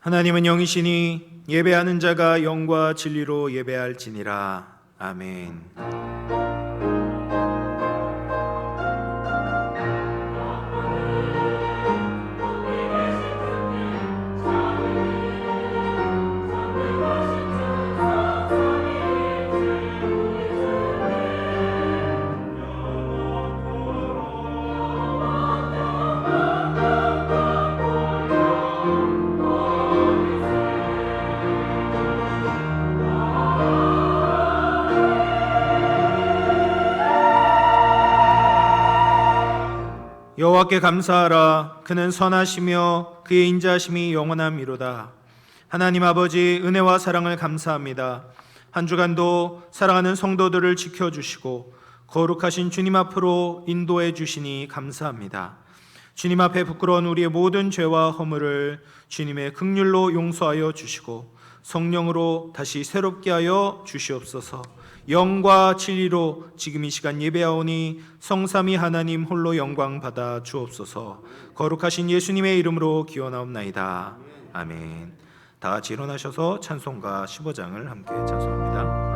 하나님은 영이시니 예배하는 자가 영과 진리로 예배할지니라. 아멘. 여호와께 감사하라. 그는 선하시며 그의 인자하심이 영원함이로다. 하나님 아버지, 은혜와 사랑을 감사합니다. 한 주간도 사랑하는 성도들을 지켜주시고 거룩하신 주님 앞으로 인도해 주시니 감사합니다. 주님 앞에 부끄러운 우리의 모든 죄와 허물을 주님의 긍휼로 용서하여 주시고 성령으로 다시 새롭게 하여 주시옵소서. 영과 진리로 지금 이 시간 예배하오니 성삼위 하나님 홀로 영광 받아 주옵소서. 거룩하신 예수님의 이름으로 기원하옵나이다. 아멘. 다 같이 일어나셔서 찬송가 15장을 함께 찬송합니다.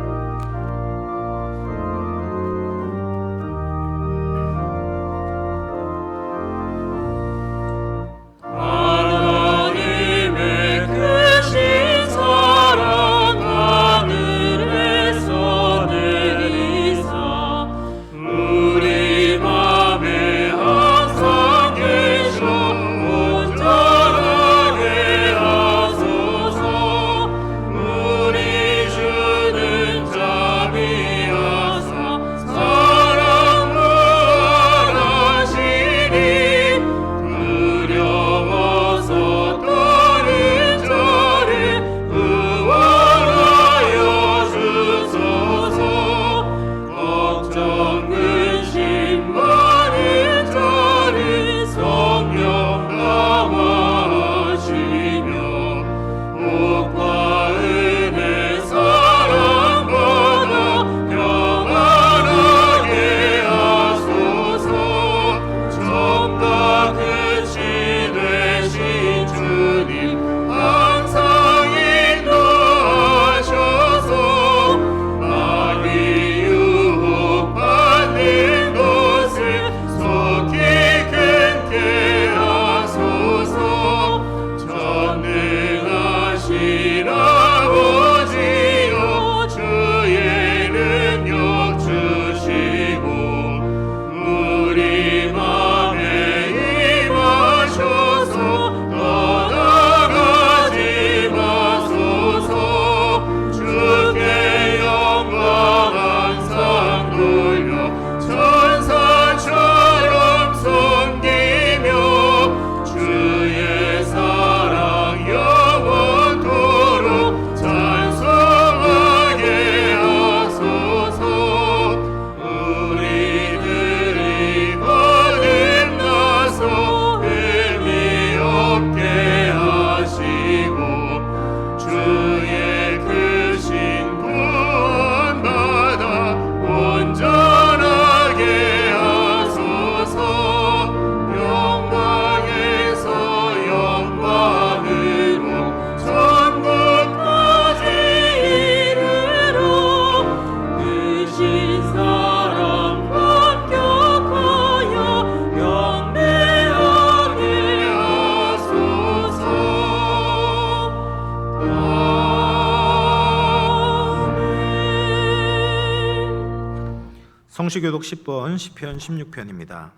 성시교독 10번 시편 16편입니다.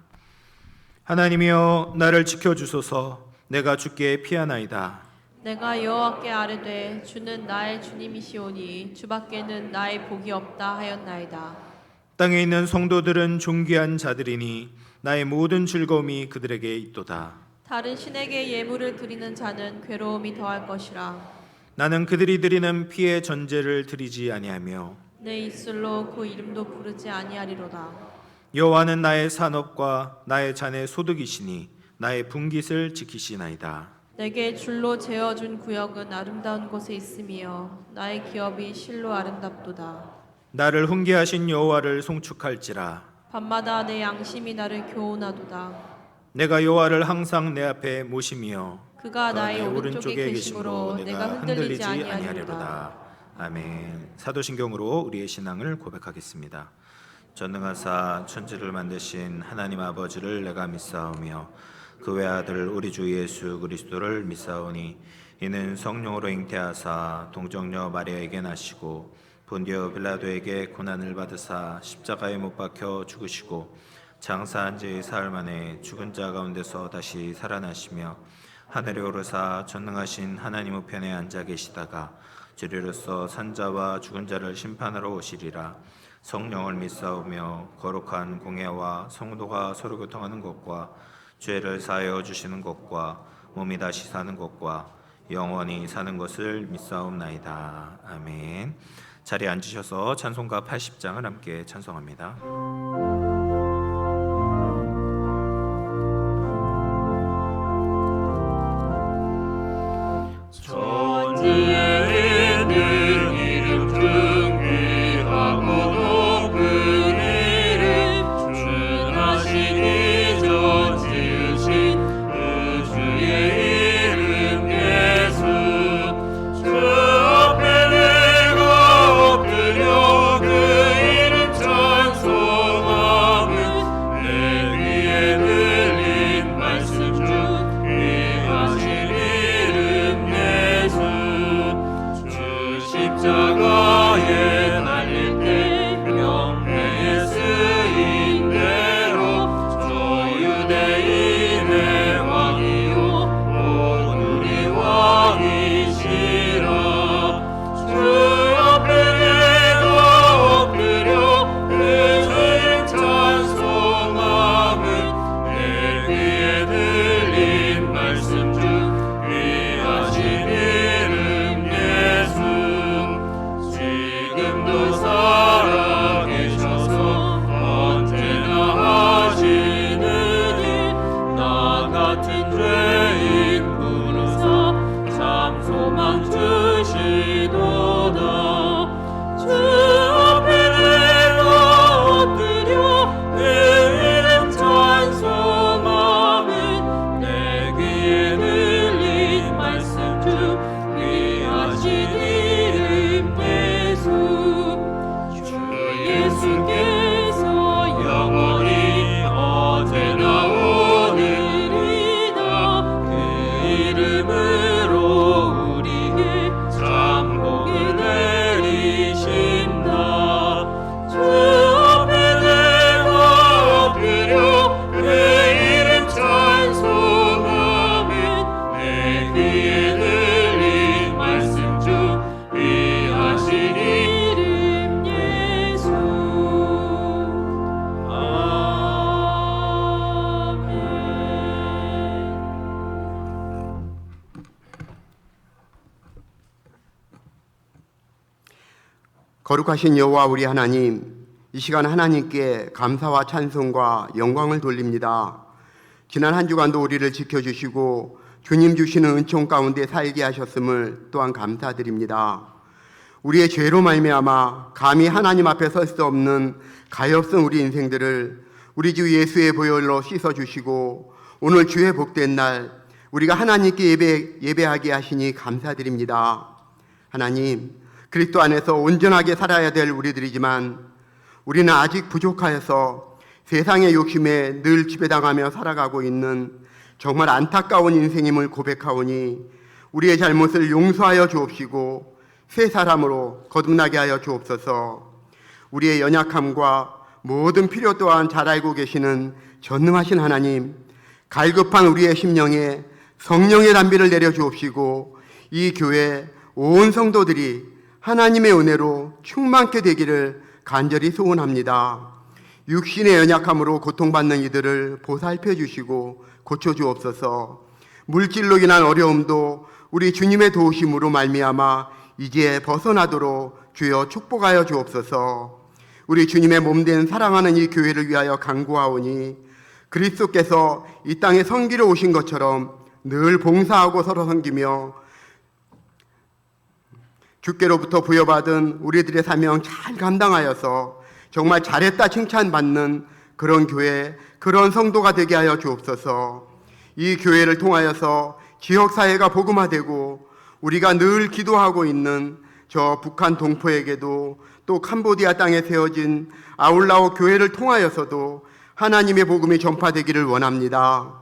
하나님이여 나를 지켜주소서. 내가 주께 피하나이다. 내가 여호와께 아뢰되 주는 나의 주님이시오니 주밖에는 나의 복이 없다 하였나이다. 땅에 있는 성도들은 존귀한 자들이니 나의 모든 즐거움이 그들에게 있도다. 다른 신에게 예물을 드리는 자는 괴로움이 더할 것이라. 나는 그들이 드리는 피의 전제를 드리지 아니하며 내 입술로 그 이름도 부르지 아니하리로다. 여호와는 나의 산업과 나의 잔의 소득이시니 나의 분깃을 지키시나이다. 내게 줄로 재어준 구역은 아름다운 곳에 있으며 나의 기업이 실로 아름답도다. 나를 훈계하신 여호와를 송축할지라. 밤마다 내 양심이 나를 교훈하도다. 내가 여호와를 항상 내 앞에 모시며 그가 나의 오른쪽에 계심으로 내가 흔들리지 아니하리로다. 아멘. 사도신경으로 우리의 신앙을 고백하겠습니다. 전능하사 천지를 만드신 하나님 아버지를 내가 믿사오며 그 외아들 우리 주 예수 그리스도를 믿사오니 이는 성령으로 잉태하사 동정녀 마리아에게 나시고 본디오 빌라도에게 고난을 받으사 십자가에 못 박혀 죽으시고 장사한 지 사흘 만에 죽은 자 가운데서 다시 살아나시며 하늘에 오르사 전능하신 하나님 우편에 앉아 계시다가 주리로서 산자와 죽은 자를 심판하러 오시리라. 성령을 믿사오며 거룩한 공예와 성도가 서로 교통하는 것과 죄를 사하여 주시는 것과 몸이 다시 사는 것과 영원히 사는 것을 믿사옵나이다. 아멘. 자리에 앉으셔서 찬송가 80장을 함께 찬송합니다. 거룩하신 여호와 우리 하나님, 이 시간 하나님께 감사와 찬송과 영광을 돌립니다. 지난 한 주간도 우리를 지켜주시고 주님 주시는 은총 가운데 살게 하셨음을 또한 감사드립니다. 우리의 죄로 말미암아 감히 하나님 앞에 설 수 없는 가엾은 우리 인생들을 우리 주 예수의 보혈로 씻어주시고 오늘 주의 복된 날 우리가 하나님께 예배하게 하시니 감사드립니다. 하나님, 그리스도 안에서 온전하게 살아야 될 우리들이지만 우리는 아직 부족하여서 세상의 욕심에 늘 지배당하며 살아가고 있는 정말 안타까운 인생임을 고백하오니 우리의 잘못을 용서하여 주옵시고 새 사람으로 거듭나게 하여 주옵소서. 우리의 연약함과 모든 필요 또한 잘 알고 계시는 전능하신 하나님, 갈급한 우리의 심령에 성령의 단비를 내려 주옵시고 이 교회 온 성도들이 하나님의 은혜로 충만케 되기를 간절히 소원합니다. 육신의 연약함으로 고통받는 이들을 보살펴 주시고 고쳐 주옵소서. 물질로 인한 어려움도 우리 주님의 도우심으로 말미암아 이제 벗어나도록 주여 축복하여 주옵소서. 우리 주님의 몸된 사랑하는 이 교회를 위하여 간구하오니 그리스도께서 이 땅에 섬기러 오신 것처럼 늘 봉사하고 서로 섬기며 주께로부터 부여받은 우리들의 사명 잘 감당하여서 정말 잘했다 칭찬받는 그런 교회, 그런 성도가 되게 하여 주옵소서. 이 교회를 통하여서 지역 사회가 복음화되고 우리가 늘 기도하고 있는 저 북한 동포에게도 또 캄보디아 땅에 세워진 아울라오 교회를 통하여서도 하나님의 복음이 전파되기를 원합니다.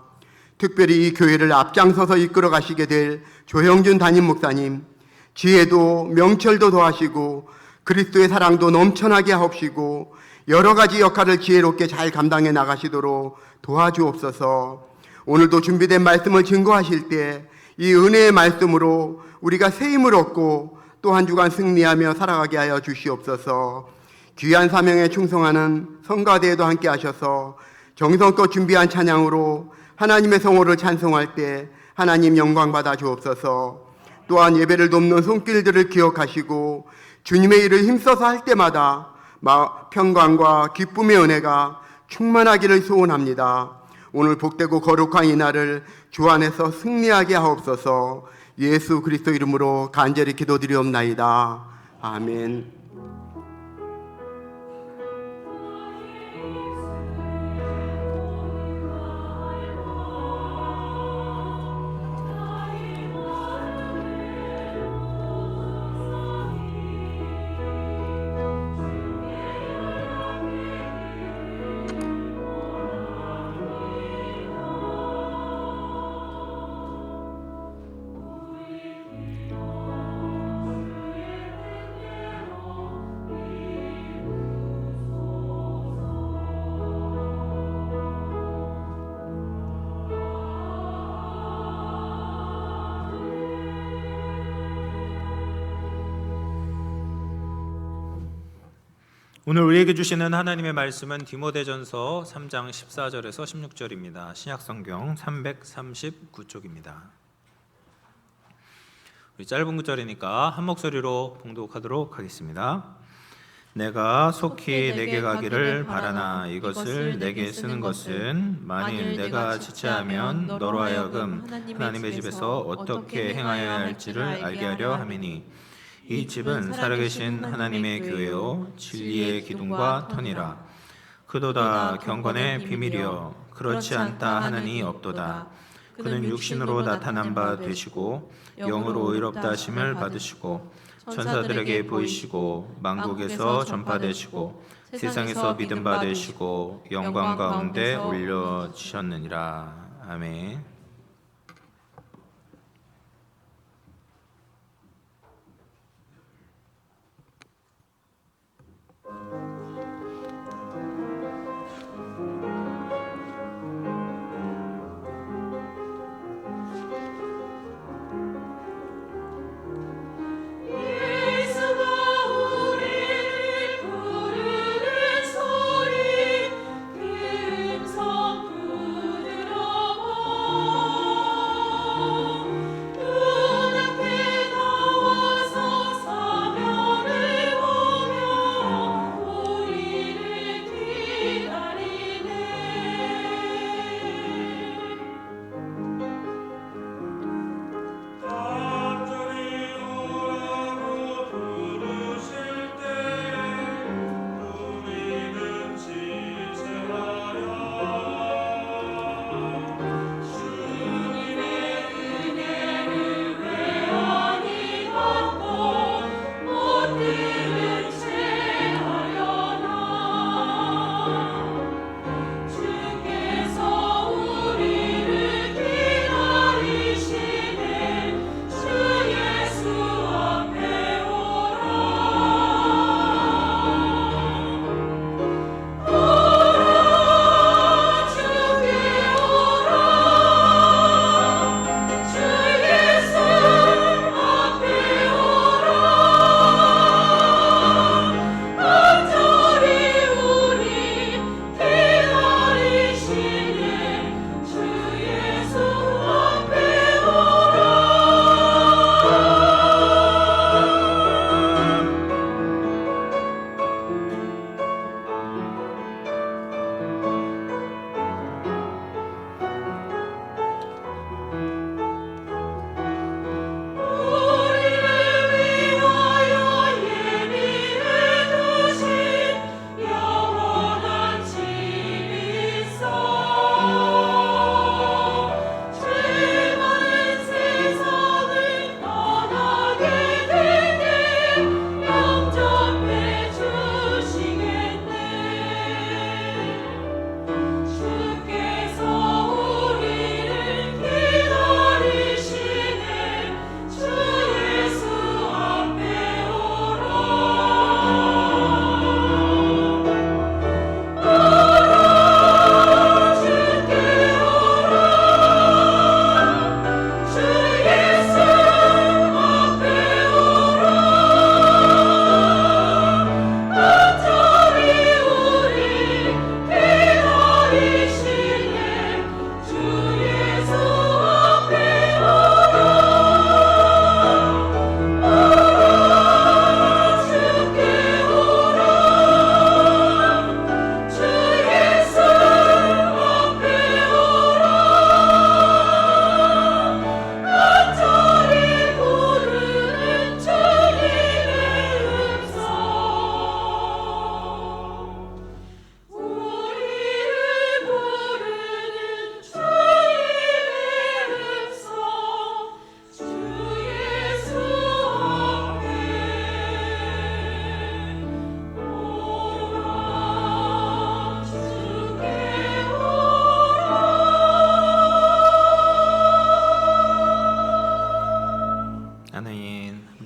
특별히 이 교회를 앞장서서 이끌어 가시게 될 조형준 담임 목사님, 지혜도 명철도 더하시고 그리스도의 사랑도 넘쳐나게 하옵시고 여러 가지 역할을 지혜롭게 잘 감당해 나가시도록 도와주옵소서. 오늘도 준비된 말씀을 증거하실 때 이 은혜의 말씀으로 우리가 새 힘을 얻고 또 한 주간 승리하며 살아가게 하여 주시옵소서. 귀한 사명에 충성하는 성가대에도 함께 하셔서 정성껏 준비한 찬양으로 하나님의 성호를 찬송할 때 하나님 영광 받아 주옵소서. 또한 예배를 돕는 손길들을 기억하시고 주님의 일을 힘써서 할 때마다 평강과 기쁨의 은혜가 충만하기를 소원합니다. 오늘 복되고 거룩한 이 날을 주 안에서 승리하게 하옵소서. 예수 그리스도 이름으로 간절히 기도드리옵나이다. 아멘. 오늘 우리에게 주시는 하나님의 말씀은 디모데전서 3장 14절에서 16절입니다. 신약성경 339쪽입니다. 우리 짧은 구절이니까 한 목소리로 봉독하도록 하겠습니다. 내가 속히 내게 가기를 바라나 이것을 내게 쓰는 것은 만일 내가 지체하면 너로 하여금 하나님의 집에서 어떻게 행하여야 할지를 알게 하려 함이니 이 집은 살아계신 하나님의 교회요 진리의 기둥과 터니라. 그도다 경건의 비밀이여 그렇지 않다 하느니 없도다. 그는 육신으로 나타난 바 되시고 영으로 의롭다 하심을 받으시고 천사들에게 보이시고 만국에서 전파되시고 세상에서 믿음 받으시고 영광 가운데 올려지셨느니라. 아멘.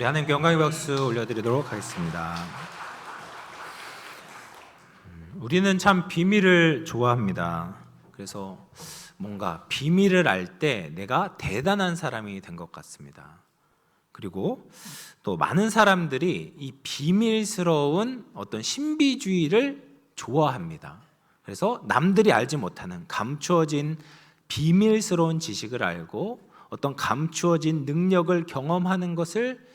우리 하나님께 영광의 박수 올려드리도록 하겠습니다. 우리는 참 비밀을 좋아합니다. 그래서 뭔가 비밀을 알 때 내가 대단한 사람이 된 것 같습니다. 그리고 또 많은 사람들이 이 비밀스러운 어떤 신비주의를 좋아합니다. 그래서 남들이 알지 못하는 감추어진 비밀스러운 지식을 알고 어떤 감추어진 능력을 경험하는 것을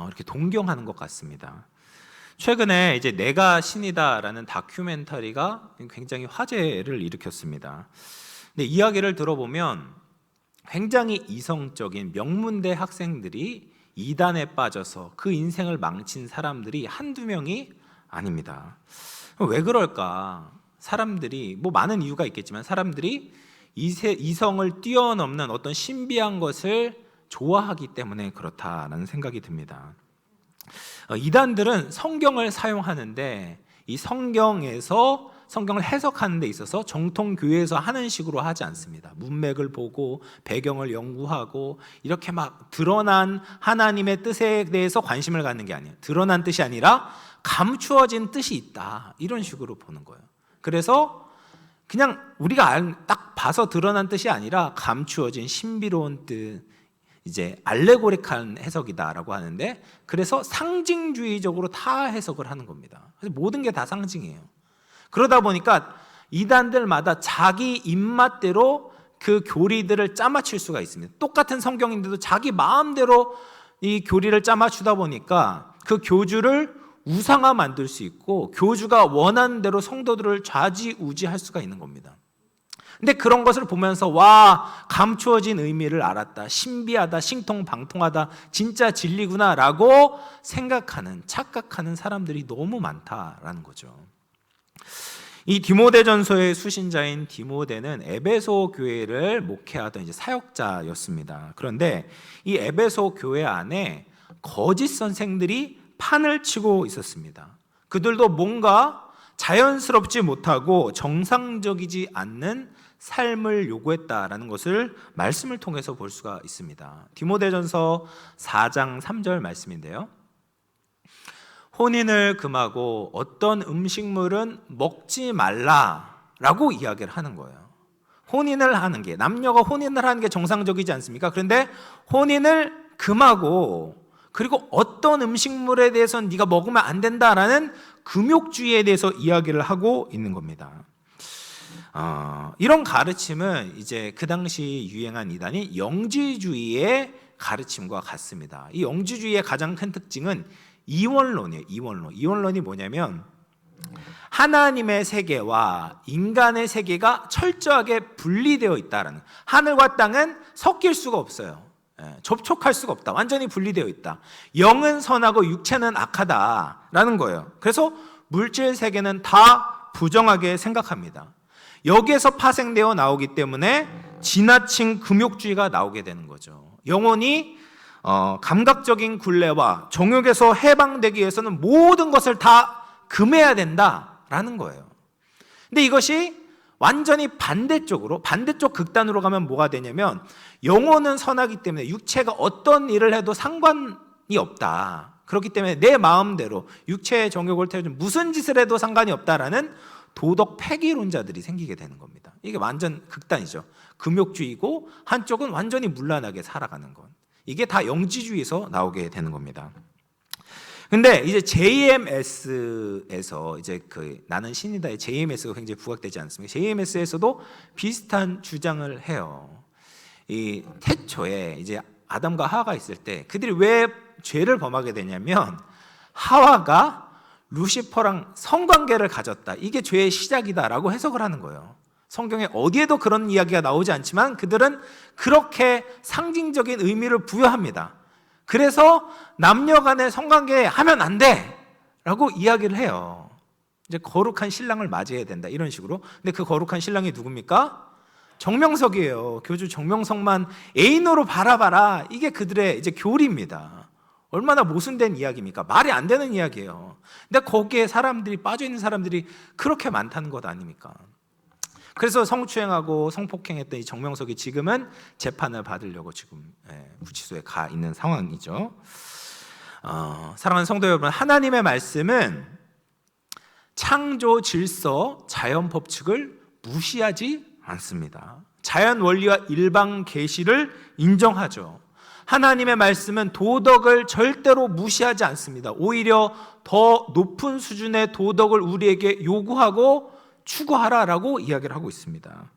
이렇게 동경하는 것 같습니다. 최근에 이제 내가 신이다라는 다큐멘터리가 굉장히 화제를 일으켰습니다. 근데 이야기를 들어보면 굉장히 이성적인 명문대 학생들이 이단에 빠져서 그 인생을 망친 사람들이 한두 명이 아닙니다. 왜 그럴까? 사람들이 뭐 많은 이유가 있겠지만 사람들이 이성을 뛰어넘는 어떤 신비한 것을 좋아하기 때문에 그렇다라는 생각이 듭니다. 이단들은 성경을 사용하는데 이 성경에서 성경을 해석하는 데 있어서 정통 교회에서 하는 식으로 하지 않습니다. 문맥을 보고 배경을 연구하고 이렇게 막 드러난 하나님의 뜻에 대해서 관심을 갖는 게 아니에요. 드러난 뜻이 아니라 감추어진 뜻이 있다, 이런 식으로 보는 거예요. 그래서 그냥 우리가 딱 봐서 드러난 뜻이 아니라 감추어진 신비로운 뜻, 이제 알레고릭한 해석이다라고 하는데, 그래서 상징주의적으로 다 해석을 하는 겁니다. 그래서 모든 게 다 상징이에요. 그러다 보니까 이단들마다 자기 입맛대로 그 교리들을 짜맞출 수가 있습니다. 똑같은 성경인데도 자기 마음대로 이 교리를 짜맞추다 보니까 그 교주를 우상화 만들 수 있고 교주가 원하는 대로 성도들을 좌지우지할 수가 있는 겁니다. 근데 그런 것을 보면서 와, 감추어진 의미를 알았다, 신비하다, 신통방통하다, 진짜 진리구나 라고 생각하는, 착각하는 사람들이 너무 많다라는 거죠. 이 디모데전서의 수신자인 디모데는 에베소 교회를 목회하던 이제 사역자였습니다. 그런데 이 에베소 교회 안에 거짓 선생들이 판을 치고 있었습니다. 그들도 뭔가 자연스럽지 못하고 정상적이지 않는 삶을 요구했다라는 것을 말씀을 통해서 볼 수가 있습니다. 디모데전서 4장 3절 말씀인데요. 혼인을 금하고 어떤 음식물은 먹지 말라라고 이야기를 하는 거예요. 혼인을 하는 게, 남녀가 혼인을 하는 게 정상적이지 않습니까? 그런데 혼인을 금하고 그리고 어떤 음식물에 대해서는 네가 먹으면 안 된다라는 금욕주의에 대해서 이야기를 하고 있는 겁니다. 이런 가르침은 이제 그 당시 유행한 이단이 영지주의의 가르침과 같습니다. 이 영지주의의 가장 큰 특징은 이원론이에요. 이원론이 뭐냐면 하나님의 세계와 인간의 세계가 철저하게 분리되어 있다라는, 하늘과 땅은 섞일 수가 없어요. 접촉할 수가 없다. 완전히 분리되어 있다. 영은 선하고 육체는 악하다라는 거예요. 그래서 물질 세계는 다 부정하게 생각합니다. 여기에서 파생되어 나오기 때문에 지나친 금욕주의가 나오게 되는 거죠. 영혼이 감각적인 굴레와 정욕에서 해방되기 위해서는 모든 것을 다 금해야 된다라는 거예요. 근데 이것이 완전히 반대쪽 극단으로 가면 뭐가 되냐면, 영혼은 선하기 때문에 육체가 어떤 일을 해도 상관이 없다. 그렇기 때문에 내 마음대로 육체의 정욕을 태워주면 무슨 짓을 해도 상관이 없다라는 도덕 폐기론자들이 생기게 되는 겁니다. 이게 완전 극단이죠. 금욕주의고 한쪽은 완전히 문란하게 살아가는 것. 이게 다 영지주의에서 나오게 되는 겁니다. 근데 이제 JMS에서 이제 그 나는 신이다의 JMS가 굉장히 부각되지 않습니까? JMS에서도 비슷한 주장을 해요. 이 태초에 이제 아담과 하와가 있을 때 그들이 왜 죄를 범하게 되냐면, 하와가 루시퍼랑 성관계를 가졌다, 이게 죄의 시작이다라고 해석을 하는 거예요. 성경에 어디에도 그런 이야기가 나오지 않지만 그들은 그렇게 상징적인 의미를 부여합니다. 그래서 남녀 간의 성관계 하면 안 돼 라고 이야기를 해요. 이제 거룩한 신랑을 맞이해야 된다, 이런 식으로. 근데 그 거룩한 신랑이 누굽니까? 정명석이에요. 교주 정명석만 애인으로 바라봐라, 이게 그들의 이제 교리입니다. 얼마나 모순된 이야기입니까? 말이 안 되는 이야기예요. 근데 거기에 사람들이 빠져있는 사람들이 그렇게 많다는 것 아닙니까? 그래서 성추행하고 성폭행했던 이 정명석이 지금은 재판을 받으려고 지금 구치소에 가 있는 상황이죠. 사랑하는 성도 여러분, 하나님의 말씀은 창조 질서, 자연 법칙을 무시하지 않습니다. 자연 원리와 일방 계시를 인정하죠. 하나님의 말씀은 도덕을 절대로 무시하지 않습니다. 오히려 더 높은 수준의 도덕을 우리에게 요구하고 추구하라라고 이야기를 하고 있습니다.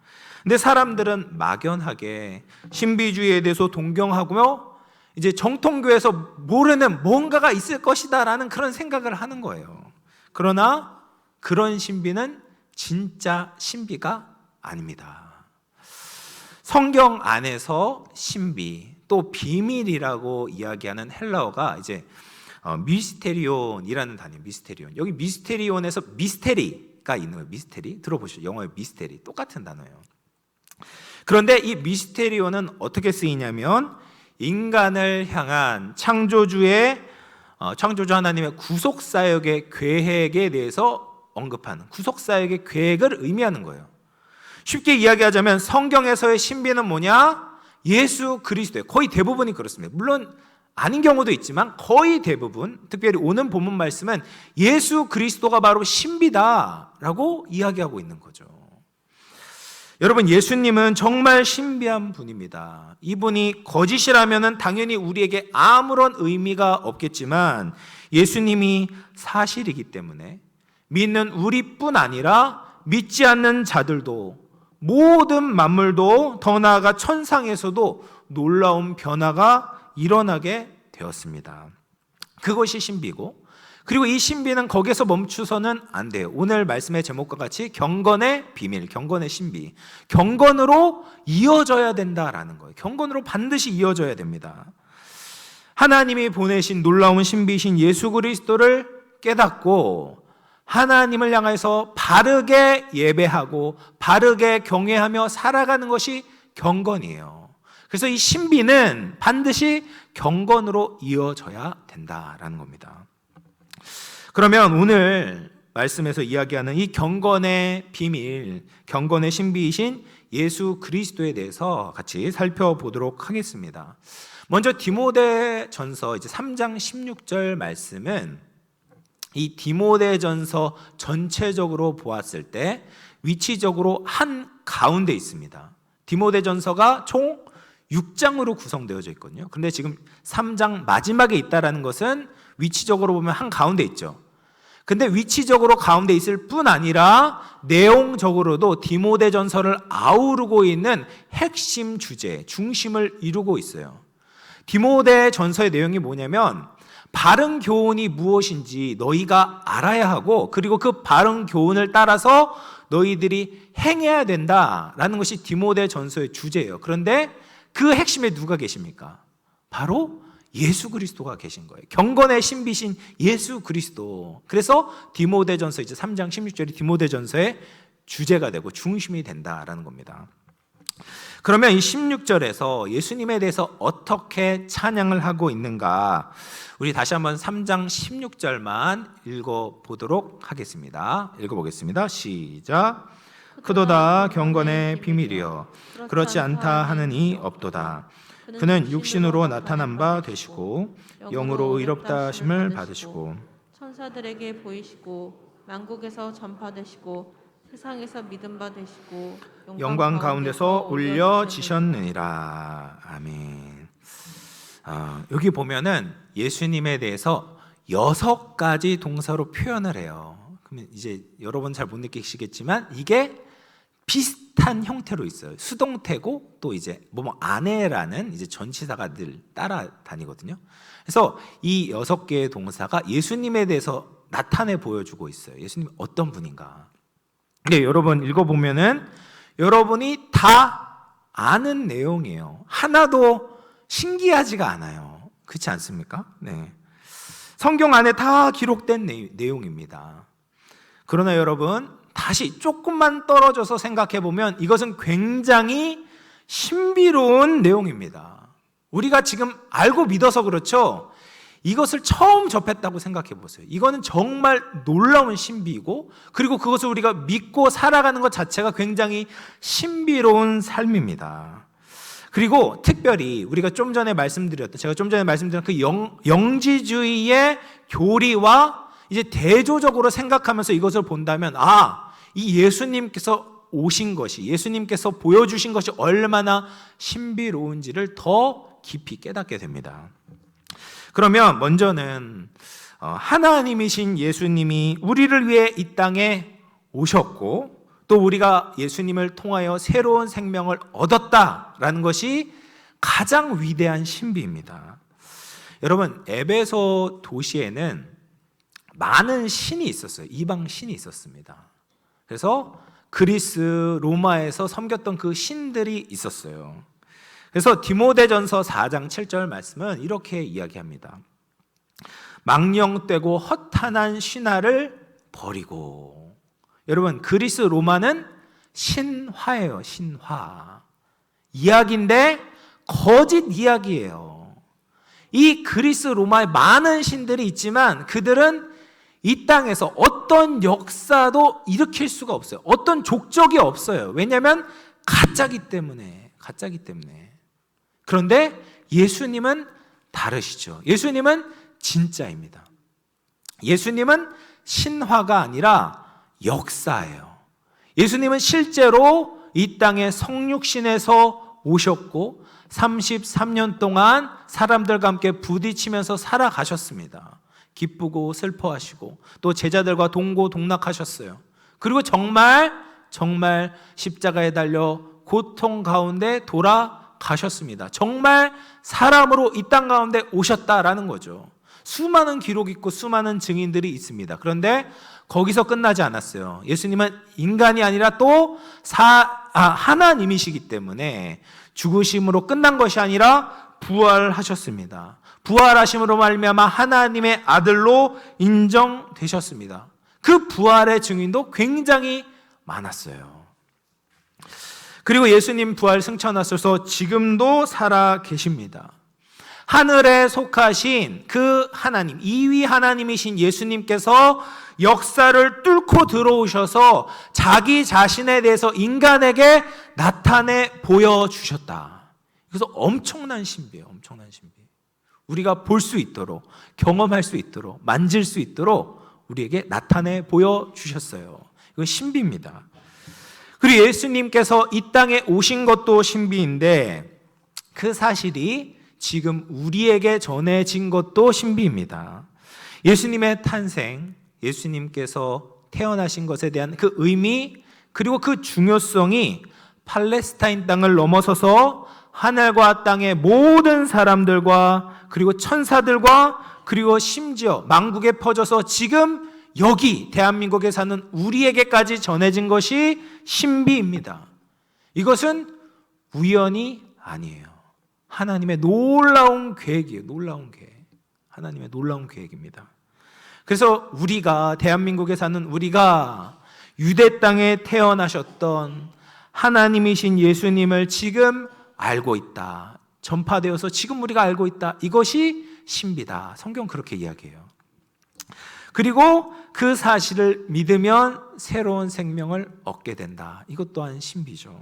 근데 사람들은 막연하게 신비주의에 대해서 동경하고요, 이제 정통교에서 모르는 뭔가가 있을 것이다라는 그런 생각을 하는 거예요. 그러나 그런 신비는 진짜 신비가 아닙니다. 성경 안에서 신비, 또 비밀이라고 이야기하는 헬라어가 이제 미스테리온이라는 단어예요. 미스테리온. 여기 미스테리온에서 미스테리가 있는 거예요. 미스테리. 들어보시죠. 영어의 미스테리. 똑같은 단어예요. 그런데 이 미스테리온은 어떻게 쓰이냐면 인간을 향한 창조주 하나님의 구속사역의 계획에 대해서 언급하는, 구속사역의 계획을 의미하는 거예요. 쉽게 이야기하자면 성경에서의 신비는 뭐냐? 예수 그리스도예요. 거의 대부분이 그렇습니다. 물론 아닌 경우도 있지만 거의 대부분, 특별히 오는 본문 말씀은 예수 그리스도가 바로 신비다라고 이야기하고 있는 거죠. 여러분, 예수님은 정말 신비한 분입니다. 이분이 거짓이라면 당연히 우리에게 아무런 의미가 없겠지만 예수님이 사실이기 때문에 믿는 우리뿐 아니라 믿지 않는 자들도, 모든 만물도, 더 나아가 천상에서도 놀라운 변화가 일어나게 되었습니다. 그것이 신비고, 그리고 이 신비는 거기서 멈추서는 안 돼요. 오늘 말씀의 제목과 같이 경건의 비밀, 경건의 신비, 경건으로 이어져야 된다라는 거예요. 경건으로 반드시 이어져야 됩니다. 하나님이 보내신 놀라운 신비신 예수 그리스도를 깨닫고 하나님을 향해서 바르게 예배하고 바르게 경외하며 살아가는 것이 경건이에요. 그래서 이 신비는 반드시 경건으로 이어져야 된다라는 겁니다. 그러면 오늘 말씀에서 이야기하는 이 경건의 비밀, 경건의 신비이신 예수 그리스도에 대해서 같이 살펴보도록 하겠습니다. 먼저 디모데전서 이제 3장 16절 말씀은 이 디모데전서 전체적으로 보았을 때 위치적으로 한 가운데 있습니다. 디모데전서가 총 6장으로 구성되어져 있거든요. 그런데 지금 3장 마지막에 있다라는 것은 위치적으로 보면 한 가운데 있죠. 근데 위치적으로 가운데 있을 뿐 아니라 내용적으로도 디모데전서를 아우르고 있는 핵심 주제, 중심을 이루고 있어요. 디모데전서의 내용이 뭐냐면 바른 교훈이 무엇인지 너희가 알아야 하고, 그리고 그 바른 교훈을 따라서 너희들이 행해야 된다라는 것이 디모데전서의 주제예요. 그런데 그 핵심에 누가 계십니까? 바로 예수 그리스도가 계신 거예요. 경건의 신비신 예수 그리스도. 그래서 디모데전서 이제 3장 16절이 디모데전서의 주제가 되고 중심이 된다라는 겁니다. 그러면 이 16절에서 예수님에 대해서 어떻게 찬양을 하고 있는가? 우리 다시 한번 3장 16절만 읽어보도록 하겠습니다. 읽어보겠습니다. 시작. 크도다 경건의 비밀이여 그렇지 않다 하는 이 없도다. 그는 육신으로 나타난 바 되시고 영으로 의롭다 하심을 받으시고 천사들에게 보이시고 만국에서 전파되시고 세상에서 믿음 받으시고 영광 가운데서 올려지셨느니라. 아멘. 여기 보면은 예수님에 대해서 6가지 동사로 표현을 해요. 그러면 이제 여러분 잘 못 느끼시겠지만 이게 비슷한 형태로 있어요. 수동태고 또 이제 뭐 안에라는 이제 전치사가 늘 따라다니거든요. 그래서 이 6개의 동사가 예수님에 대해서 나타내 보여주고 있어요. 예수님 어떤 분인가. 근데 여러분 읽어보면은 여러분이 다 아는 내용이에요. 하나도 신기하지가 않아요. 그렇지 않습니까? 네. 성경 안에 다 기록된 내용입니다. 그러나 여러분 다시 조금만 떨어져서 생각해보면 이것은 굉장히 신비로운 내용입니다. 우리가 지금 알고 믿어서 그렇죠. 이것을 처음 접했다고 생각해 보세요. 이거는 정말 놀라운 신비이고, 그리고 그것을 우리가 믿고 살아가는 것 자체가 굉장히 신비로운 삶입니다. 그리고 특별히 우리가 제가 좀 전에 말씀드렸던 그 영지주의의 교리와 이제 대조적으로 생각하면서 이것을 본다면, 이 예수님께서 오신 것이, 예수님께서 보여주신 것이 얼마나 신비로운지를 더 깊이 깨닫게 됩니다. 그러면 먼저는 하나님이신 예수님이 우리를 위해 이 땅에 오셨고, 또 우리가 예수님을 통하여 새로운 생명을 얻었다라는 것이 가장 위대한 신비입니다. 여러분, 에베소 도시에는 많은 신이 있었어요. 이방 신이 있었습니다. 그래서 그리스, 로마에서 섬겼던 그 신들이 있었어요. 그래서 디모데전서 4장 7절 말씀은 이렇게 이야기합니다. 망령되고 허탄한 신화를 버리고. 여러분, 그리스, 로마는 신화예요. 신화. 이야기인데 거짓 이야기예요. 이 그리스, 로마에 많은 신들이 있지만 그들은 이 땅에서 어떤 역사도 일으킬 수가 없어요. 어떤 족적이 없어요. 왜냐하면 가짜기 때문에. 그런데 예수님은 다르시죠. 예수님은 진짜입니다. 예수님은 신화가 아니라 역사예요. 예수님은 실제로 이 땅에 성육신에서 오셨고 33년 동안 사람들과 함께 부딪히면서 살아가셨습니다. 기쁘고 슬퍼하시고 또 제자들과 동고동락하셨어요. 그리고 정말 십자가에 달려 고통 가운데 돌아가셨습니다. 정말 사람으로 이 땅 가운데 오셨다라는 거죠. 수많은 기록이 있고 수많은 증인들이 있습니다. 그런데 거기서 끝나지 않았어요. 예수님은 인간이 아니라 또 하나님이시기 때문에 죽으심으로 끝난 것이 아니라 부활하셨습니다. 부활하심으로 말미암아 하나님의 아들로 인정되셨습니다. 그 부활의 증인도 굉장히 많았어요. 그리고 예수님 부활 승천하셔서 지금도 살아 계십니다. 하늘에 속하신 그 하나님, 2위 하나님이신 예수님께서 역사를 뚫고 들어오셔서 자기 자신에 대해서 인간에게 나타내 보여주셨다. 그래서 엄청난 신비예요. 엄청난 신비. 우리가 볼 수 있도록, 경험할 수 있도록, 만질 수 있도록 우리에게 나타내 보여주셨어요. 이거 신비입니다. 그리고 예수님께서 이 땅에 오신 것도 신비인데 그 사실이 지금 우리에게 전해진 것도 신비입니다. 예수님의 탄생, 예수님께서 태어나신 것에 대한 그 의미, 그리고 그 중요성이 팔레스타인 땅을 넘어서서 하늘과 땅의 모든 사람들과 그리고 천사들과 그리고 심지어 만국에 퍼져서 지금 여기 대한민국에 사는 우리에게까지 전해진 것이 신비입니다. 이것은 우연이 아니에요. 하나님의 놀라운 계획이에요. 놀라운 계획. 하나님의 놀라운 계획입니다. 그래서 우리가, 대한민국에 사는 우리가 유대 땅에 태어나셨던 하나님이신 예수님을 지금 알고 있다. 전파되어서 지금 우리가 알고 있다. 이것이 신비다. 성경 그렇게 이야기해요. 그리고 그 사실을 믿으면 새로운 생명을 얻게 된다. 이것 또한 신비죠.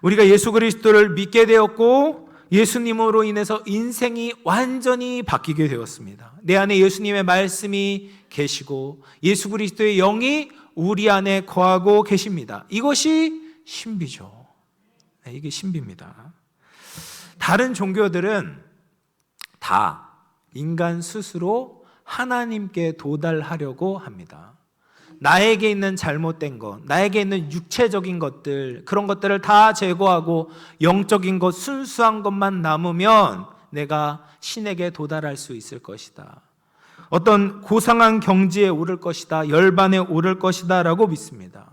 우리가 예수 그리스도를 믿게 되었고 예수님으로 인해서 인생이 완전히 바뀌게 되었습니다. 내 안에 예수님의 말씀이 계시고 예수 그리스도의 영이 우리 안에 거하고 계십니다. 이것이 신비죠. 네, 이게 신비입니다. 다른 종교들은 다 인간 스스로 하나님께 도달하려고 합니다. 나에게 있는 잘못된 것, 나에게 있는 육체적인 것들, 그런 것들을 다 제거하고 영적인 것, 순수한 것만 남으면 내가 신에게 도달할 수 있을 것이다. 어떤 고상한 경지에 오를 것이다. 열반에 오를 것이다 라고 믿습니다.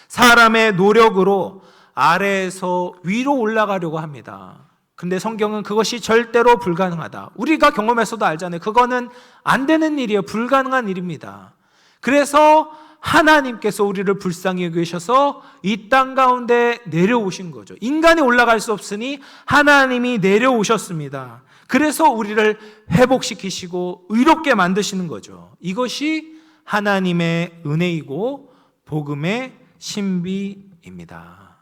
사람의 노력으로 아래에서 위로 올라가려고 합니다. 근데 성경은 그것이 절대로 불가능하다. 우리가 경험해서도 알잖아요. 그거는 안 되는 일이에요. 불가능한 일입니다. 그래서 하나님께서 우리를 불쌍히 여기셔서 이 땅 가운데 내려오신 거죠. 인간이 올라갈 수 없으니 하나님이 내려오셨습니다. 그래서 우리를 회복시키시고 의롭게 만드시는 거죠. 이것이 하나님의 은혜이고 복음의 신비입니다.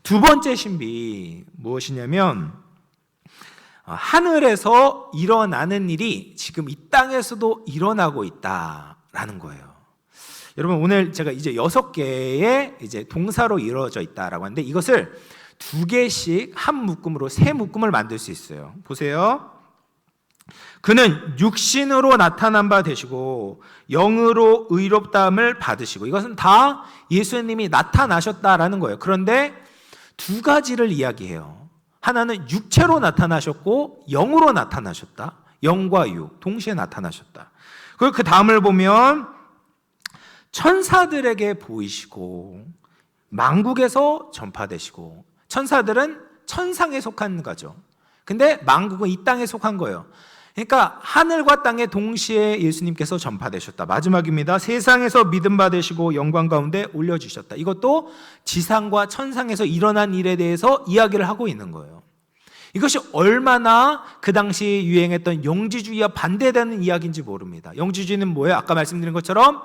두 번째 신비 무엇이냐면 하늘에서 일어나는 일이 지금 이 땅에서도 일어나고 있다라는 거예요. 여러분, 오늘 제가 이제 6개의 이제 동사로 이루어져 있다라고 하는데 이것을 2개씩 한 묶음으로 3묶음을 만들 수 있어요. 보세요. 그는 육신으로 나타난 바 되시고 영으로 의롭다함을 받으시고, 이것은 다 예수님이 나타나셨다라는 거예요. 그런데 2가지를 이야기해요. 하나는 육체로 나타나셨고 영으로 나타나셨다. 영과 육 동시에 나타나셨다. 그리고 그 다음을 보면 천사들에게 보이시고 만국에서 전파되시고, 천사들은 천상에 속한 거죠. 근데 만국은 이 땅에 속한 거예요. 그러니까 하늘과 땅에 동시에 예수님께서 전파되셨다. 마지막입니다. 세상에서 믿음 받으시고 영광 가운데 올려주셨다. 이것도 지상과 천상에서 일어난 일에 대해서 이야기를 하고 있는 거예요. 이것이 얼마나 그 당시에 유행했던 영지주의와 반대되는 이야기인지 모릅니다. 영지주의는 뭐예요? 아까 말씀드린 것처럼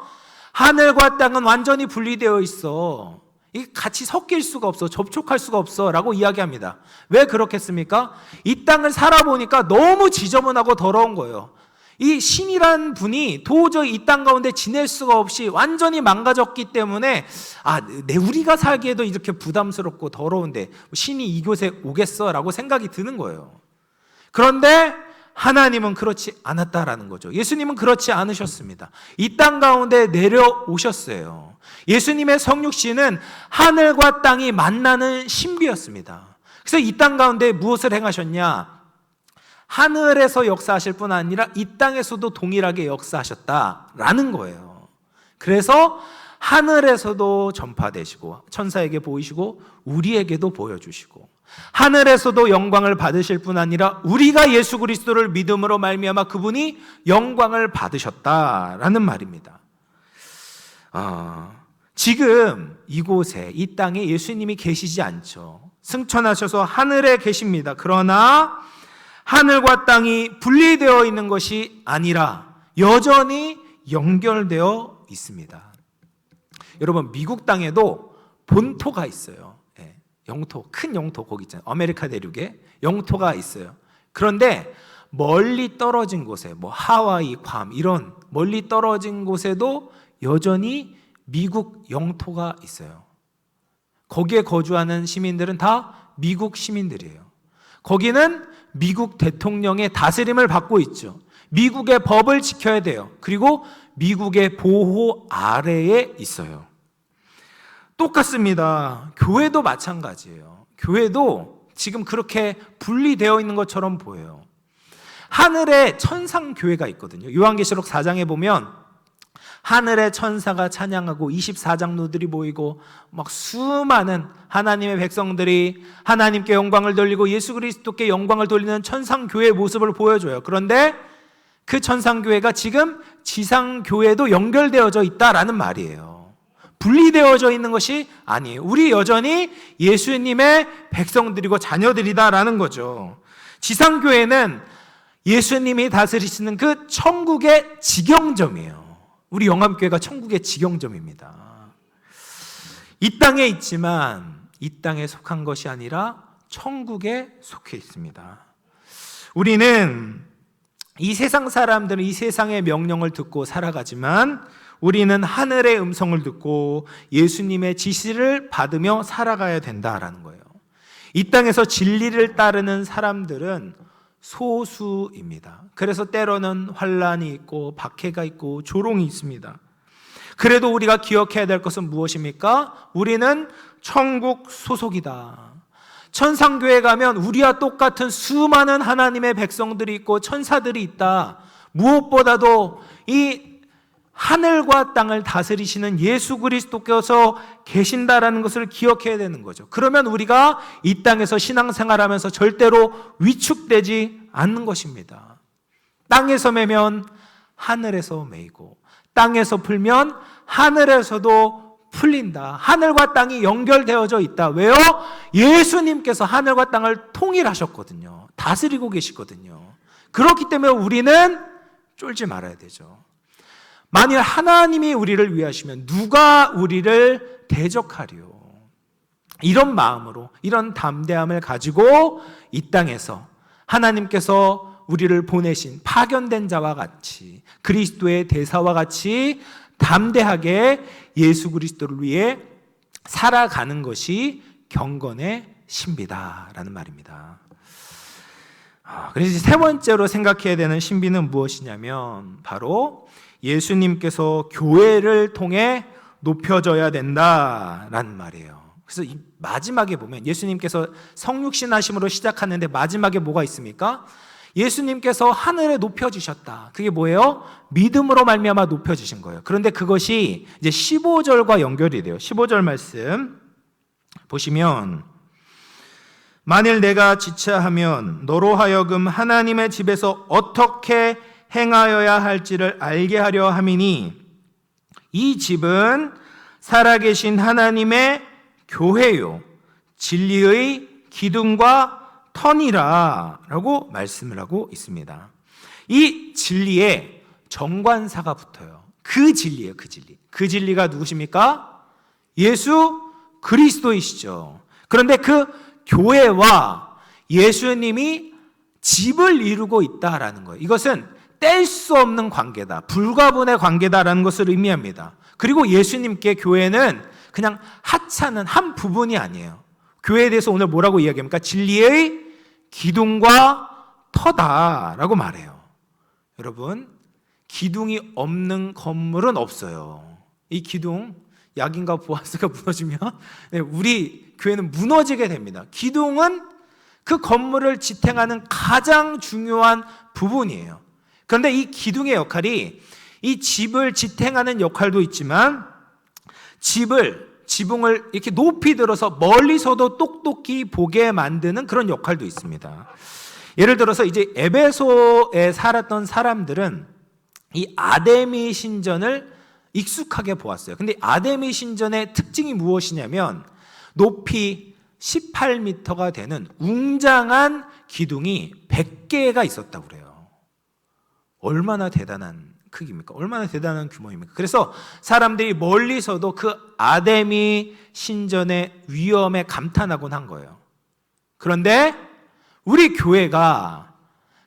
하늘과 땅은 완전히 분리되어 있어. 이게 같이 섞일 수가 없어. 접촉할 수가 없어. 라고 이야기합니다. 왜 그렇겠습니까? 이 땅을 살아보니까 너무 지저분하고 더러운 거예요. 이 신이란 분이 도저히 이 땅 가운데 지낼 수가 없이 완전히 망가졌기 때문에 우리가 살기에도 이렇게 부담스럽고 더러운데 신이 이곳에 오겠어? 라고 생각이 드는 거예요. 그런데 하나님은 그렇지 않았다라는 거죠. 예수님은 그렇지 않으셨습니다. 이 땅 가운데 내려오셨어요. 예수님의 성육신은 하늘과 땅이 만나는 신비였습니다. 그래서 이 땅 가운데 무엇을 행하셨냐? 하늘에서 역사하실 뿐 아니라 이 땅에서도 동일하게 역사하셨다라는 거예요. 그래서 하늘에서도 전파되시고 천사에게 보이시고 우리에게도 보여주시고, 하늘에서도 영광을 받으실 뿐 아니라 우리가 예수 그리스도를 믿음으로 말미암아 그분이 영광을 받으셨다라는 말입니다. 지금 이곳에 이 땅에 예수님이 계시지 않죠. 승천하셔서 하늘에 계십니다. 그러나 하늘과 땅이 분리되어 있는 것이 아니라 여전히 연결되어 있습니다. 여러분, 미국 땅에도 본토가 있어요. 영토, 큰 영토 거기 있잖아요. 아메리카 대륙에 영토가 있어요. 그런데 멀리 떨어진 곳에 하와이, 괌 이런 멀리 떨어진 곳에도 여전히 미국 영토가 있어요. 거기에 거주하는 시민들은 다 미국 시민들이에요. 거기는 미국 대통령의 다스림을 받고 있죠. 미국의 법을 지켜야 돼요. 그리고 미국의 보호 아래에 있어요. 똑같습니다. 교회도 마찬가지예요. 교회도 지금 그렇게 분리되어 있는 것처럼 보여요. 하늘에 천상교회가 있거든요. 요한계시록 4장에 보면 하늘에 천사가 찬양하고 24장로들이 모이고 막 수많은 하나님의 백성들이 하나님께 영광을 돌리고 예수 그리스도께 영광을 돌리는 천상교회의 모습을 보여줘요. 그런데 그 천상교회가 지금 지상교회도 연결되어져 있다라는 말이에요. 분리되어져 있는 것이 아니에요. 우리 여전히 예수님의 백성들이고 자녀들이다라는 거죠. 지상교회는 예수님이 다스리시는 그 천국의 직영점이에요. 우리 영암교회가 천국의 직영점입니다. 이 땅에 있지만 이 땅에 속한 것이 아니라 천국에 속해 있습니다. 우리는 이 세상 사람들은 이 세상의 명령을 듣고 살아가지만 우리는 하늘의 음성을 듣고 예수님의 지시를 받으며 살아가야 된다라는 거예요. 이 땅에서 진리를 따르는 사람들은 소수입니다. 그래서 때로는 환란이 있고 박해가 있고 조롱이 있습니다. 그래도 우리가 기억해야 될 것은 무엇입니까? 우리는 천국 소속이다. 천상교회 가면 우리와 똑같은 수많은 하나님의 백성들이 있고 천사들이 있다. 무엇보다도 이 하늘과 땅을 다스리시는 예수 그리스도께서 계신다라는 것을 기억해야 되는 거죠. 그러면 우리가 이 땅에서 신앙생활하면서 절대로 위축되지 않는 것입니다. 땅에서 매면 하늘에서 매이고 땅에서 풀면 하늘에서도 풀린다. 하늘과 땅이 연결되어져 있다. 왜요? 예수님께서 하늘과 땅을 통일하셨거든요. 다스리고 계시거든요. 그렇기 때문에 우리는 쫄지 말아야 되죠. 만일 하나님이 우리를 위하시면 누가 우리를 대적하리요? 이런 마음으로, 이런 담대함을 가지고 이 땅에서 하나님께서 우리를 보내신 파견된 자와 같이, 그리스도의 대사와 같이 담대하게 예수 그리스도를 위해 살아가는 것이 경건의 신비다라는 말입니다. 그래서 세 번째로 생각해야 되는 신비는 무엇이냐면 바로 예수님께서 교회를 통해 높여져야 된다라는 말이에요. 그래서 이 마지막에 보면 예수님께서 성육신하심으로 시작하는데 마지막에 뭐가 있습니까? 예수님께서 하늘에 높여지셨다. 그게 뭐예요? 믿음으로 말미암아 높여지신 거예요. 그런데 그것이 이제 15절과 연결이 돼요. 15절 말씀 보시면 만일 내가 지체하면 너로 하여금 하나님의 집에서 어떻게 행하여야 할지를 알게 하려 함이니 이 집은 살아계신 하나님의 교회요 진리의 기둥과 터니라 라고 말씀을 하고 있습니다. 이 진리에 정관사가 붙어요. 그 진리예요. 그 진리. 그 진리가 누구십니까? 예수 그리스도이시죠. 그런데 그 교회와 예수님이 집을 이루고 있다라는 거예요. 이것은 뗄 수 없는 관계다. 불가분의 관계다라는 것을 의미합니다. 그리고 예수님께 교회는 그냥 하찮은 한 부분이 아니에요. 교회에 대해서 오늘 뭐라고 이야기합니까? 진리의 기둥과 터다라고 말해요. 여러분, 기둥이 없는 건물은 없어요. 이 기둥, 약인과 보아스가 무너지면 우리 교회는 무너지게 됩니다. 기둥은 그 건물을 지탱하는 가장 중요한 부분이에요. 그런데 이 기둥의 역할이 이 집을 지탱하는 역할도 있지만 지붕을 이렇게 높이 들어서 멀리서도 똑똑히 보게 만드는 그런 역할도 있습니다. 예를 들어서 이제 에베소에 살았던 사람들은 이 아데미 신전을 익숙하게 보았어요. 근데 아데미 신전의 특징이 무엇이냐면 높이 18m가 되는 웅장한 기둥이 100개가 있었다고 그래요. 얼마나 대단한 크기입니까? 얼마나 대단한 규모입니까? 그래서 사람들이 멀리서도 그 아데미 신전의 위엄에 감탄하곤 한 거예요. 그런데 우리 교회가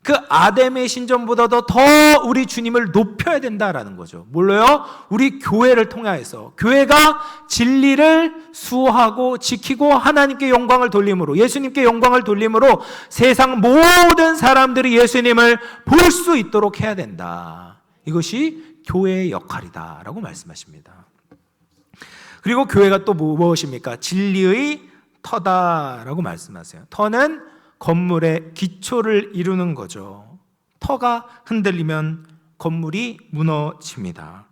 그 아데미 신전보다도 더 우리 주님을 높여야 된다라는 거죠. 뭘로요? 우리 교회를 통하여서 교회가 진리를 수호하고 지키고 하나님께 영광을 돌림으로, 예수님께 영광을 돌림으로 세상 모든 사람들이 예수님을 볼 수 있도록 해야 된다. 이것이 교회의 역할이다라고 말씀하십니다. 그리고 교회가 또 무엇입니까? 진리의 터다라고 말씀하세요. 터는 건물의 기초를 이루는 거죠. 터가 흔들리면 건물이 무너집니다.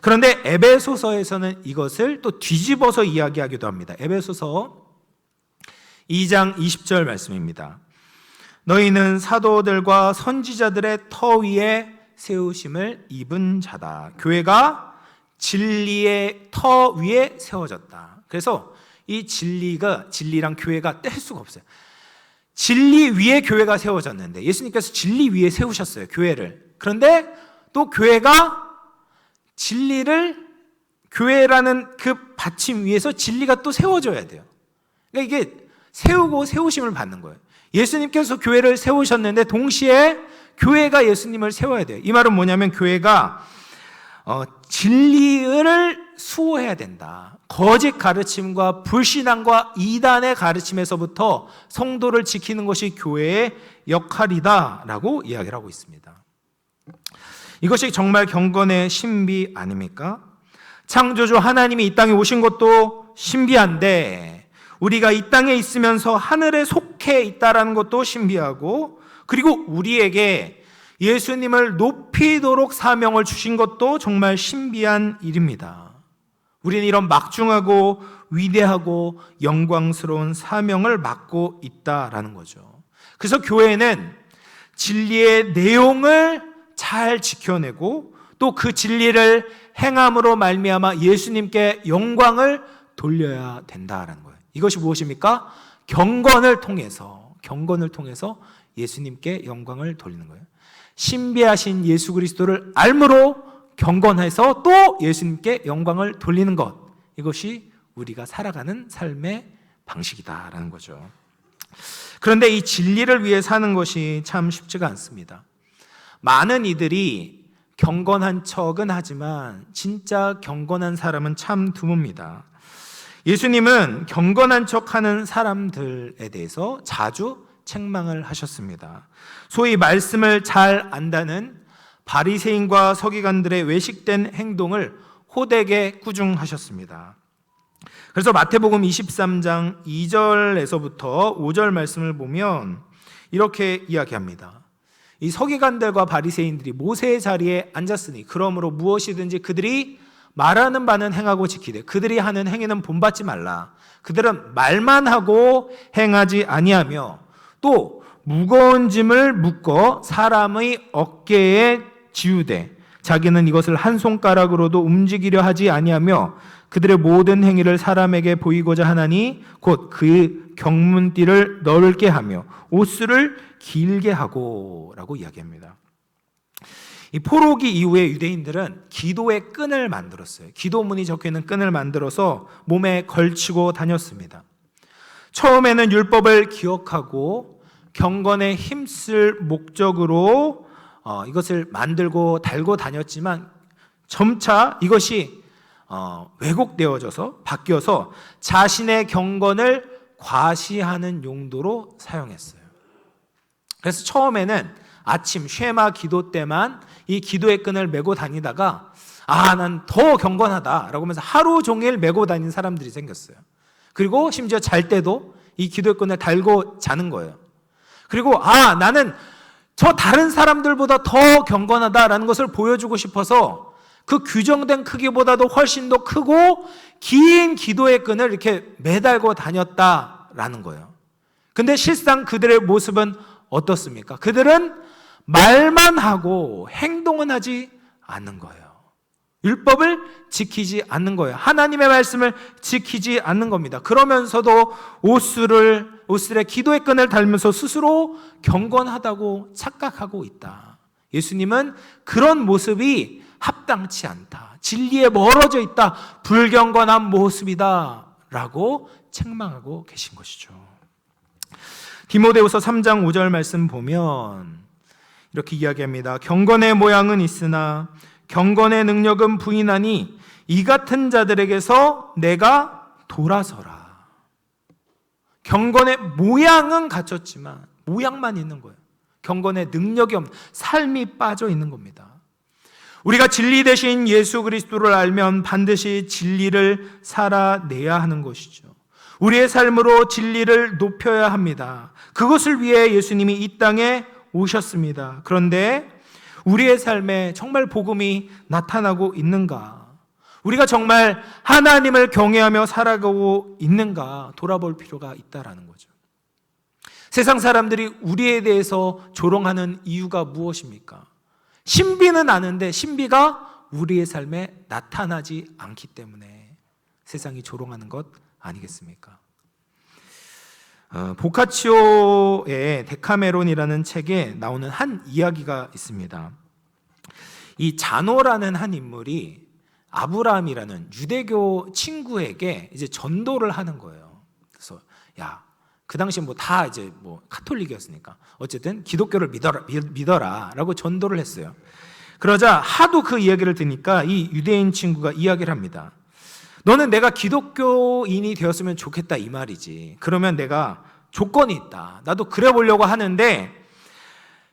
그런데 에베소서에서는 이것을 또 뒤집어서 이야기하기도 합니다. 에베소서 2장 20절 말씀입니다. 너희는 사도들과 선지자들의 터 위에 세우심을 입은 자다. 교회가 진리의 터 위에 세워졌다. 그래서 이 진리랑 교회가 뗄 수가 없어요. 진리 위에 교회가 세워졌는데 예수님께서 진리 위에 세우셨어요, 교회를. 그런데 또 교회가 교회라는 그 받침 위에서 진리가 또 세워져야 돼요. 그러니까 이게 세우심을 받는 거예요. 예수님께서 교회를 세우셨는데 동시에 교회가 예수님을 세워야 돼요. 이 말은 뭐냐면 교회가 진리를 수호해야 된다. 거짓 가르침과 불신앙과 이단의 가르침에서부터 성도를 지키는 것이 교회의 역할이다라고 이야기를 하고 있습니다. 이것이 정말 경건의 신비 아닙니까? 창조주 하나님이 이 땅에 오신 것도 신비한데 우리가 이 땅에 있으면서 하늘에 속해 있다라는 것도 신비하고, 그리고 우리에게 예수님을 높이도록 사명을 주신 것도 정말 신비한 일입니다. 우리는 이런 막중하고 위대하고 영광스러운 사명을 맡고 있다라는 거죠. 그래서 교회는 진리의 내용을 잘 지켜내고 또 그 진리를 행함으로 말미암아 예수님께 영광을 돌려야 된다라는 거예요. 이것이 무엇입니까? 경건을 통해서 예수님께 영광을 돌리는 거예요. 신비하신 예수 그리스도를 알므로 경건해서 또 예수님께 영광을 돌리는 것, 이것이 우리가 살아가는 삶의 방식이다라는 거죠. 그런데 이 진리를 위해 사는 것이 참 쉽지가 않습니다. 많은 이들이 경건한 척은 하지만 진짜 경건한 사람은 참 드뭅니다. 예수님은 경건한 척하는 사람들에 대해서 자주 책망을 하셨습니다. 소위 말씀을 잘 안다는 바리새인과 서기관들의 외식된 행동을 호되게 꾸중하셨습니다. 그래서 마태복음 23장 2절에서부터 5절 말씀을 보면 이렇게 이야기합니다. 이 서기관들과 바리새인들이 모세의 자리에 앉았으니 그러므로 무엇이든지 그들이 말하는 바는 행하고 지키되 그들이 하는 행위는 본받지 말라. 그들은 말만 하고 행하지 아니하며 또 무거운 짐을 묶어 사람의 어깨에 지우되 자기는 이것을 한 손가락으로도 움직이려 하지 아니하며 그들의 모든 행위를 사람에게 보이고자 하나니 곧 그 경문띠를 넓게 하며 옷수를 길게 하고 라고 이야기합니다. 이 포로기 이후에 유대인들은 기도의 끈을 만들었어요. 기도문이 적혀있는 끈을 만들어서 몸에 걸치고 다녔습니다. 처음에는 율법을 기억하고 경건에 힘쓸 목적으로 이것을 만들고 달고 다녔지만 점차 이것이 왜곡되어져서 바뀌어서 자신의 경건을 과시하는 용도로 사용했어요. 그래서 처음에는 아침 쉐마 기도 때만 이 기도의 끈을 메고 다니다가 난 더 경건하다라고 하면서 하루 종일 메고 다니는 사람들이 생겼어요. 그리고 심지어 잘 때도 이 기도의 끈을 달고 자는 거예요. 그리고 나는 저 다른 사람들보다 더 경건하다라는 것을 보여주고 싶어서 그 규정된 크기보다도 훨씬 더 크고 긴 기도의 끈을 이렇게 매달고 다녔다라는 거예요. 근데 실상 그들의 모습은 어떻습니까? 그들은 말만 하고 행동은 하지 않는 거예요. 율법을 지키지 않는 거예요. 하나님의 말씀을 지키지 않는 겁니다. 그러면서도 옷술에 기도의 끈을 달면서 스스로 경건하다고 착각하고 있다. 예수님은 그런 모습이 합당치 않다. 진리에 멀어져 있다. 불경건한 모습이다. 라고 책망하고 계신 것이죠. 디모데후서 3장 5절 말씀 보면 이렇게 이야기합니다. 경건의 모양은 있으나 경건의 능력은 부인하니 이 같은 자들에게서 내가 돌아서라. 경건의 모양은 갖췄지만 모양만 있는 거예요. 경건의 능력이 없는 삶이 빠져 있는 겁니다. 우리가 진리 대신 예수 그리스도를 알면 반드시 진리를 살아내야 하는 것이죠. 우리의 삶으로 진리를 높여야 합니다. 그것을 위해 예수님이 이 땅에 오셨습니다. 그런데 우리의 삶에 정말 복음이 나타나고 있는가? 우리가 정말 하나님을 경외하며 살아가고 있는가 돌아볼 필요가 있다라는 거죠. 세상 사람들이 우리에 대해서 조롱하는 이유가 무엇입니까? 신비는 아는데 신비가 우리의 삶에 나타나지 않기 때문에 세상이 조롱하는 것 아니겠습니까? 보카치오의 데카메론이라는 책에 나오는 한 이야기가 있습니다. 이 자노라는 한 인물이 아브라함이라는 유대교 친구에게 이제 전도를 하는 거예요. 그래서 그 당시 다 이제 카톨릭이었으니까 어쨌든 기독교를 믿어라라고 전도를 했어요. 그러자 하도 그 이야기를 듣니까 이 유대인 친구가 이야기를 합니다. 너는 내가 기독교인이 되었으면 좋겠다 이 말이지. 그러면 내가 조건이 있다. 나도 그래 보려고 하는데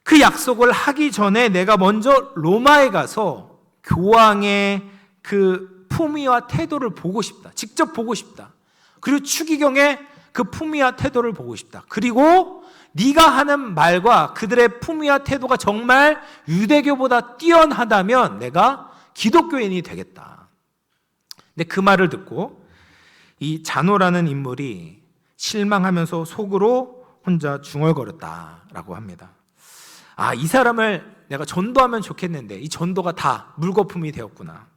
그 약속을 하기 전에 내가 먼저 로마에 가서 교황의 그 품위와 태도를 보고 싶다. 직접 보고 싶다. 그리고 추기경의 그 품위와 태도를 보고 싶다. 그리고 네가 하는 말과 그들의 품위와 태도가 정말 유대교보다 뛰어나다면 내가 기독교인이 되겠다. 근데 그 말을 듣고 이 자노라는 인물이 실망하면서 속으로 혼자 중얼거렸다라고 합니다. 이 사람을 내가 전도하면 좋겠는데 이 전도가 다 물거품이 되었구나.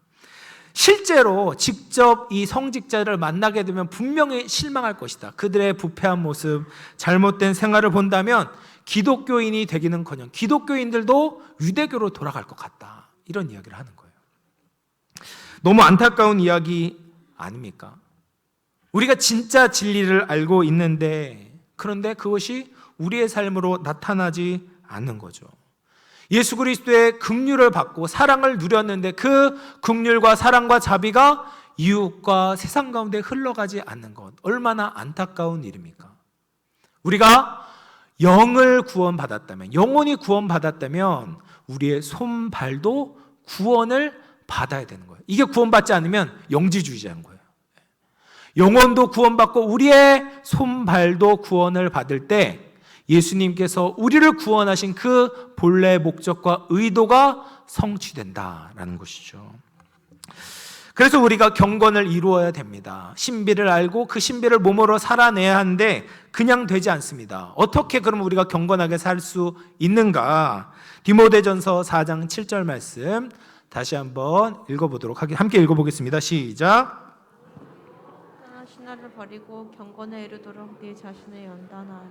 실제로 직접 이 성직자를 만나게 되면 분명히 실망할 것이다. 그들의 부패한 모습, 잘못된 생활을 본다면 기독교인이 되기는커녕 기독교인들도 유대교로 돌아갈 것 같다. 이런 이야기를 하는 거예요. 너무 안타까운 이야기 아닙니까? 우리가 진짜 진리를 알고 있는데 그런데 그것이 우리의 삶으로 나타나지 않는 거죠. 예수 그리스도의 긍휼을 받고 사랑을 누렸는데 그 긍휼과 사랑과 자비가 이웃과 세상 가운데 흘러가지 않는 것, 얼마나 안타까운 일입니까? 우리가 영을 구원받았다면, 영혼이 구원받았다면 우리의 손발도 구원을 받아야 되는 거예요. 이게 구원받지 않으면 영지주의자인 거예요. 영혼도 구원받고 우리의 손발도 구원을 받을 때 예수님께서 우리를 구원하신 그 본래 목적과 의도가 성취된다라는 것이죠. 그래서 우리가 경건을 이루어야 됩니다. 신비를 알고 그 신비를 몸으로 살아내야 하는데 그냥 되지 않습니다. 어떻게 그럼 우리가 경건하게 살 수 있는가? 디모데전서 4장 7절 말씀 다시 한번 읽어보도록 하겠습니다. 함께 읽어보겠습니다. 시작. 신화를 버리고 경건에 이르도록 네 자신을 연단하라.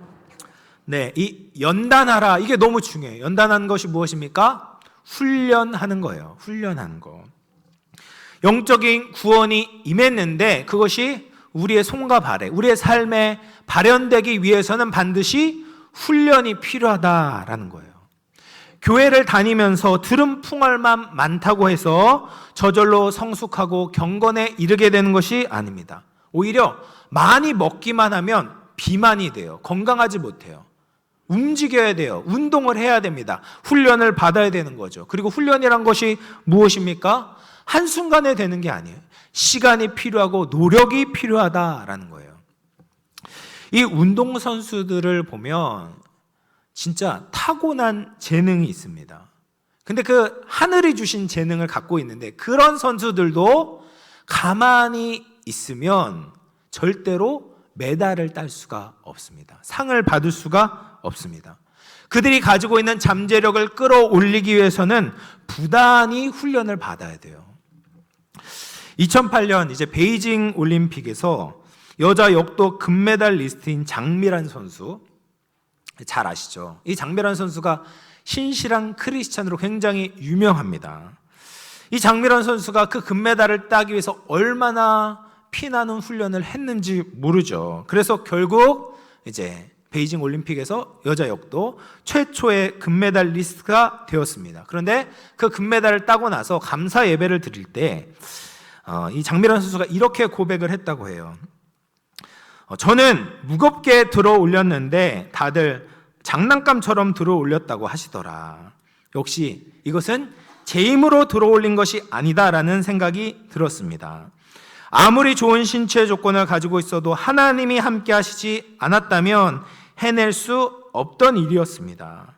네, 이 연단하라 이게 너무 중요해요. 연단하는 것이 무엇입니까? 훈련하는 거예요. 훈련하는 거. 영적인 구원이 임했는데 그것이 우리의 손과 발에, 우리의 삶에 발현되기 위해서는 반드시 훈련이 필요하다라는 거예요. 교회를 다니면서 들은 풍월만 많다고 해서 저절로 성숙하고 경건에 이르게 되는 것이 아닙니다. 오히려 많이 먹기만 하면 비만이 돼요. 건강하지 못해요. 움직여야 돼요. 운동을 해야 됩니다. 훈련을 받아야 되는 거죠. 그리고 훈련이란 것이 무엇입니까? 한순간에 되는 게 아니에요. 시간이 필요하고 노력이 필요하다라는 거예요. 이 운동선수들을 보면 진짜 타고난 재능이 있습니다. 근데 그 하늘이 주신 재능을 갖고 있는데 그런 선수들도 가만히 있으면 절대로 메달을 딸 수가 없습니다. 상을 받을 수가 없습니다. 그들이 가지고 있는 잠재력을 끌어올리기 위해서는 부단히 훈련을 받아야 돼요. 2008년 이제 베이징 올림픽에서 여자 역도 금메달리스트인 장미란 선수 잘 아시죠? 이 장미란 선수가 신실한 크리스찬으로 굉장히 유명합니다. 이 장미란 선수가 그 금메달을 따기 위해서 얼마나 피나는 훈련을 했는지 모르죠. 그래서 결국 이제 베이징 올림픽에서 여자 역도 최초의 금메달리스트가 되었습니다. 그런데 그 금메달을 따고 나서 감사 예배를 드릴 때 이 장미란 선수가 이렇게 고백을 했다고 해요. 저는 무겁게 들어 올렸는데 다들 장난감처럼 들어 올렸다고 하시더라. 역시 이것은 제 힘으로 들어 올린 것이 아니다라는 생각이 들었습니다. 아무리 좋은 신체 조건을 가지고 있어도 하나님이 함께 하시지 않았다면 해낼 수 없던 일이었습니다.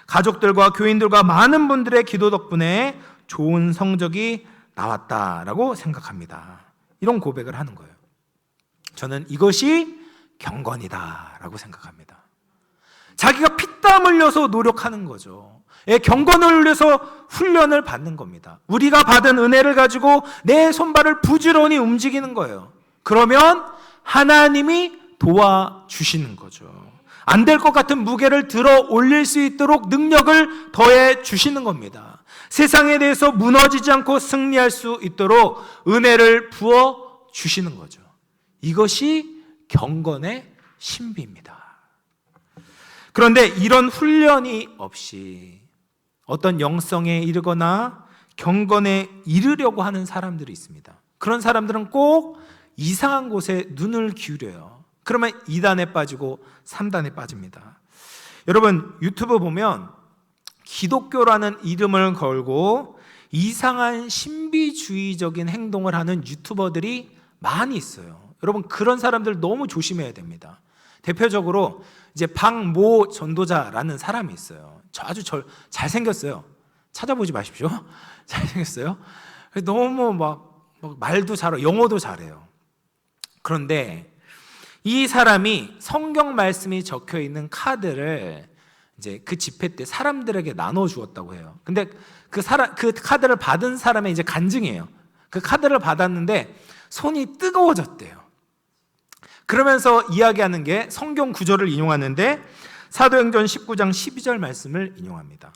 가족들과 교인들과 많은 분들의 기도 덕분에 좋은 성적이 나왔다라고 생각합니다. 이런 고백을 하는 거예요. 저는 이것이 경건이다라고 생각합니다. 자기가 피땀 흘려서 노력하는 거죠. 경건을 위해서 훈련을 받는 겁니다. 우리가 받은 은혜를 가지고 내 손발을 부지런히 움직이는 거예요. 그러면 하나님이 도와주시는 거죠. 안 될 것 같은 무게를 들어 올릴 수 있도록 능력을 더해 주시는 겁니다. 세상에 대해서 무너지지 않고 승리할 수 있도록 은혜를 부어 주시는 거죠. 이것이 경건의 신비입니다. 그런데 이런 훈련이 없이 어떤 영성에 이르거나 경건에 이르려고 하는 사람들이 있습니다. 그런 사람들은 꼭 이상한 곳에 눈을 기울여요. 그러면 2단에 빠지고 3단에 빠집니다. 여러분 유튜브 보면 기독교라는 이름을 걸고 이상한 신비주의적인 행동을 하는 유튜버들이 많이 있어요. 여러분 그런 사람들 너무 조심해야 됩니다. 대표적으로 이제 박모 전도자라는 사람이 있어요. 저 아주 잘생겼어요. 찾아보지 마십시오. 잘생겼어요. 너무 막 말도 잘하고 영어도 잘해요. 그런데 이 사람이 성경 말씀이 적혀 있는 카드를 이제 그 집회 때 사람들에게 나눠 주었다고 해요. 근데 그 카드를 받은 사람의 이제 간증이에요. 그 카드를 받았는데 손이 뜨거워졌대요. 그러면서 이야기하는 게 성경 구절을 인용하는데 사도행전 19장 12절 말씀을 인용합니다.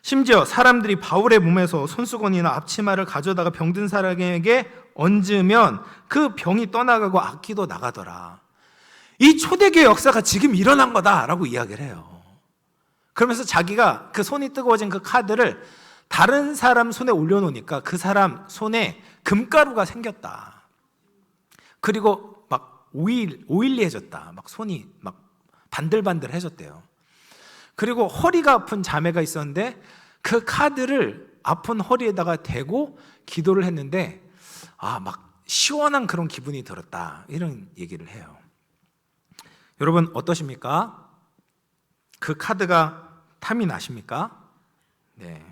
심지어 사람들이 바울의 몸에서 손수건이나 앞치마를 가져다가 병든 사람에게 얹으면 그 병이 떠나가고 악기도 나가더라. 이 초대교회 역사가 지금 일어난 거다라고 이야기를 해요. 그러면서 자기가 그 손이 뜨거워진 그 카드를 다른 사람 손에 올려놓으니까 그 사람 손에 금가루가 생겼다. 그리고 막 오일리해졌다. 막 손이 막 반들반들해졌대요. 그리고 허리가 아픈 자매가 있었는데 그 카드를 아픈 허리에다가 대고 기도를 했는데 막 시원한 그런 기분이 들었다. 이런 얘기를 해요. 여러분 어떠십니까? 그 카드가 탐이 나십니까? 네.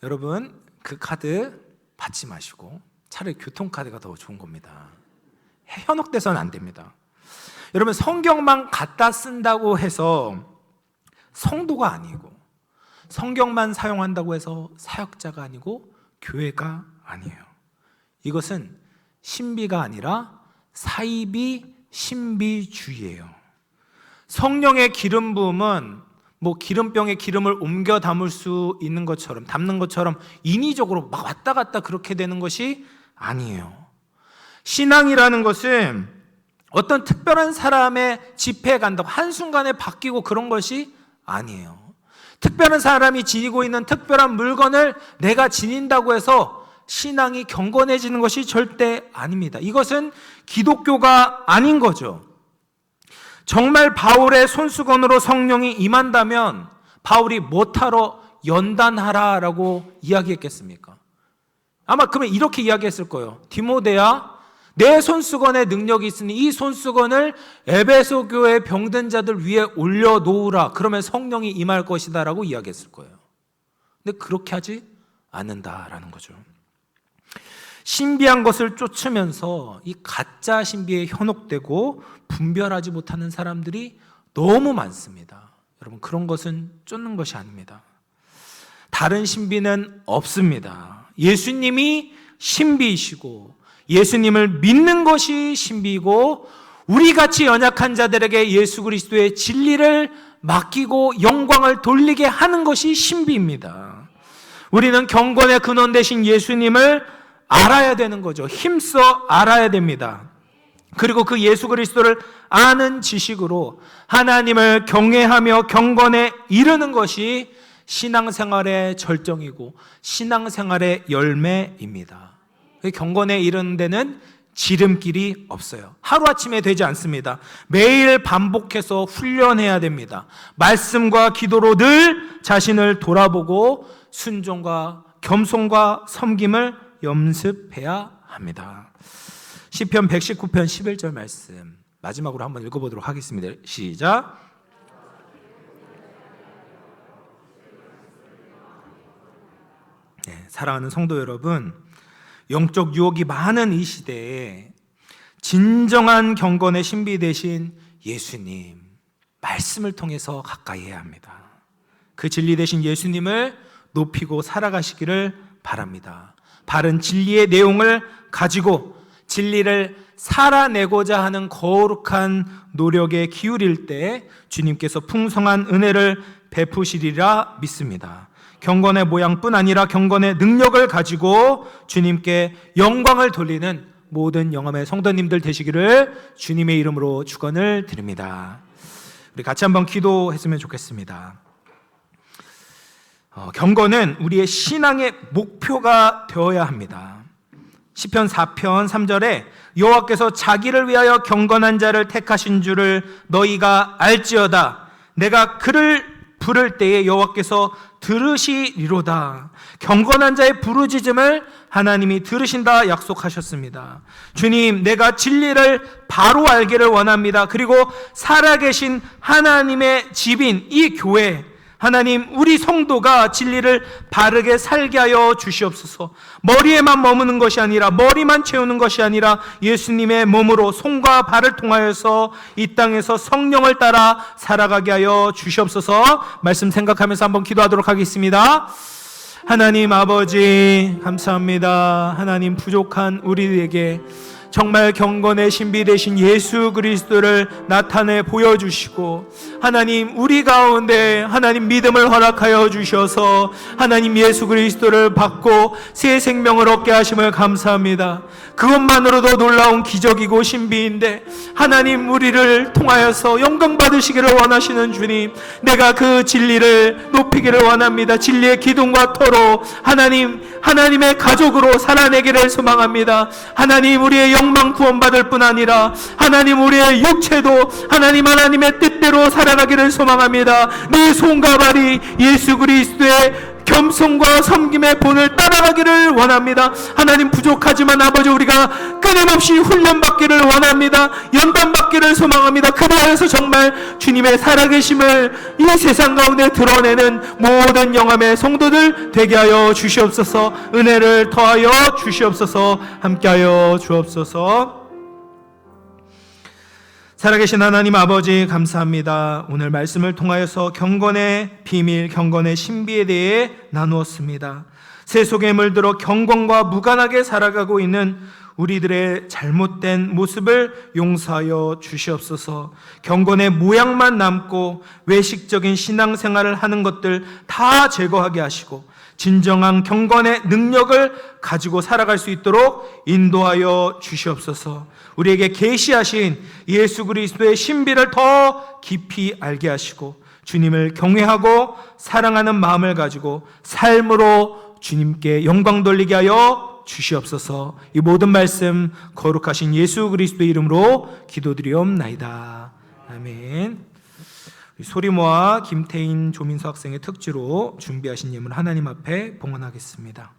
여러분 그 카드 받지 마시고 차라리 교통카드가 더 좋은 겁니다. 현혹돼서는 안 됩니다. 여러분 성경만 갖다 쓴다고 해서 성도가 아니고 성경만 사용한다고 해서 사역자가 아니고 교회가 아니에요. 이것은 신비가 아니라 사이비 신비주의예요. 성령의 기름 부음은 기름병에 기름을 옮겨 담을 수 있는 것처럼 담는 것처럼 인위적으로 막 왔다 갔다 그렇게 되는 것이 아니에요. 신앙이라는 것은 어떤 특별한 사람의 집회에 간다고 한순간에 바뀌고 그런 것이 아니에요. 특별한 사람이 지니고 있는 특별한 물건을 내가 지닌다고 해서 신앙이 경건해지는 것이 절대 아닙니다. 이것은 기독교가 아닌 거죠. 정말 바울의 손수건으로 성령이 임한다면 바울이 못하러 연단하라라고 이야기했겠습니까? 아마 그러면 이렇게 이야기했을 거예요. 디모데야, 내 손수건에 능력이 있으니 이 손수건을 에베소 교회 병든 자들 위에 올려놓으라. 그러면 성령이 임할 것이다 라고 이야기했을 거예요. 근데 그렇게 하지 않는다라는 거죠. 신비한 것을 쫓으면서 이 가짜 신비에 현혹되고 분별하지 못하는 사람들이 너무 많습니다. 여러분 그런 것은 쫓는 것이 아닙니다. 다른 신비는 없습니다. 예수님이 신비이시고 예수님을 믿는 것이 신비이고 우리같이 연약한 자들에게 예수 그리스도의 진리를 맡기고 영광을 돌리게 하는 것이 신비입니다. 우리는 경건의 근원 되신 예수님을 알아야 되는 거죠. 힘써 알아야 됩니다. 그리고 그 예수 그리스도를 아는 지식으로 하나님을 경외하며 경건에 이르는 것이 신앙생활의 절정이고 신앙생활의 열매입니다. 경건에 이르는 데는 지름길이 없어요. 하루아침에 되지 않습니다. 매일 반복해서 훈련해야 됩니다. 말씀과 기도로 늘 자신을 돌아보고 순종과 겸손과 섬김을 연습해야 합니다. 시편 119편 11절 말씀 마지막으로 한번 읽어보도록 하겠습니다. 시작. 네, 사랑하는 성도 여러분, 영적 유혹이 많은 이 시대에 진정한 경건의 신비 되신 예수님 말씀을 통해서 가까이 해야 합니다. 그 진리 되신 예수님을 높이고 살아가시기를 바랍니다. 바른 진리의 내용을 가지고 진리를 살아내고자 하는 거룩한 노력에 기울일 때 주님께서 풍성한 은혜를 베푸시리라 믿습니다. 경건의 모양뿐 아니라 경건의 능력을 가지고 주님께 영광을 돌리는 모든 영암의 성도님들 되시기를 주님의 이름으로 축원을 드립니다. 우리 같이 한번 기도했으면 좋겠습니다. 경건은 우리의 신앙의 목표가 되어야 합니다. 시편 4편 3절에 여호와께서 자기를 위하여 경건한 자를 택하신 줄을 너희가 알지어다. 내가 그를 부를 때에 여호와께서 들으시리로다. 경건한 자의 부르짖음을 하나님이 들으신다 약속하셨습니다. 주님, 내가 진리를 바로 알기를 원합니다. 그리고 살아계신 하나님의 집인 이 교회, 하나님, 우리 성도가 진리를 바르게 살게 하여 주시옵소서. 머리에만 머무는 것이 아니라, 머리만 채우는 것이 아니라 예수님의 몸으로 손과 발을 통하여서 이 땅에서 성령을 따라 살아가게 하여 주시옵소서. 말씀 생각하면서 한번 기도하도록 하겠습니다. 하나님 아버지 감사합니다. 하나님, 부족한 우리에게 정말 경건의 신비 되신 예수 그리스도를 나타내 보여주시고, 하나님 우리 가운데 하나님 믿음을 허락하여 주셔서 하나님 예수 그리스도를 받고 새 생명을 얻게 하심을 감사합니다. 그것만으로도 놀라운 기적이고 신비인데, 하나님 우리를 통하여서 영광 받으시기를 원하시는 주님, 내가 그 진리를 높이기를 원합니다. 진리의 기둥과 터로 하나님의 가족으로 살아내기를 소망합니다. 하나님 우리의 영광 구원받을 뿐 아니라 하나님 우리의 육체도 하나님의 뜻대로 살아가기를 소망합니다. 내 손과 발이 예수 그리스도의 겸손과 섬김의 본을 따라가기를 원합니다. 하나님 부족하지만 아버지 우리가 끊임없이 훈련받기를 원합니다. 연단받기를 소망합니다. 그리하여서 정말 주님의 살아계심을 이 세상 가운데 드러내는 모든 영함의 성도들 되게 하여 주시옵소서. 은혜를 더하여 주시옵소서. 함께하여 주옵소서. 살아계신 하나님 아버지 감사합니다. 오늘 말씀을 통하여서 경건의 비밀, 경건의 신비에 대해 나누었습니다. 세속에 물들어 경건과 무관하게 살아가고 있는 우리들의 잘못된 모습을 용서하여 주시옵소서. 경건의 모양만 남고 외식적인 신앙생활을 하는 것들 다 제거하게 하시고 진정한 경건의 능력을 가지고 살아갈 수 있도록 인도하여 주시옵소서. 우리에게 계시하신 예수 그리스도의 신비를 더 깊이 알게 하시고 주님을 경외하고 사랑하는 마음을 가지고 삶으로 주님께 영광 돌리게 하여 주시옵소서. 이 모든 말씀 거룩하신 예수 그리스도의 이름으로 기도드리옵나이다. 아멘. 소리모아 김태인 조민수 학생의 특지로 준비하신 예물 하나님 앞에 봉헌하겠습니다.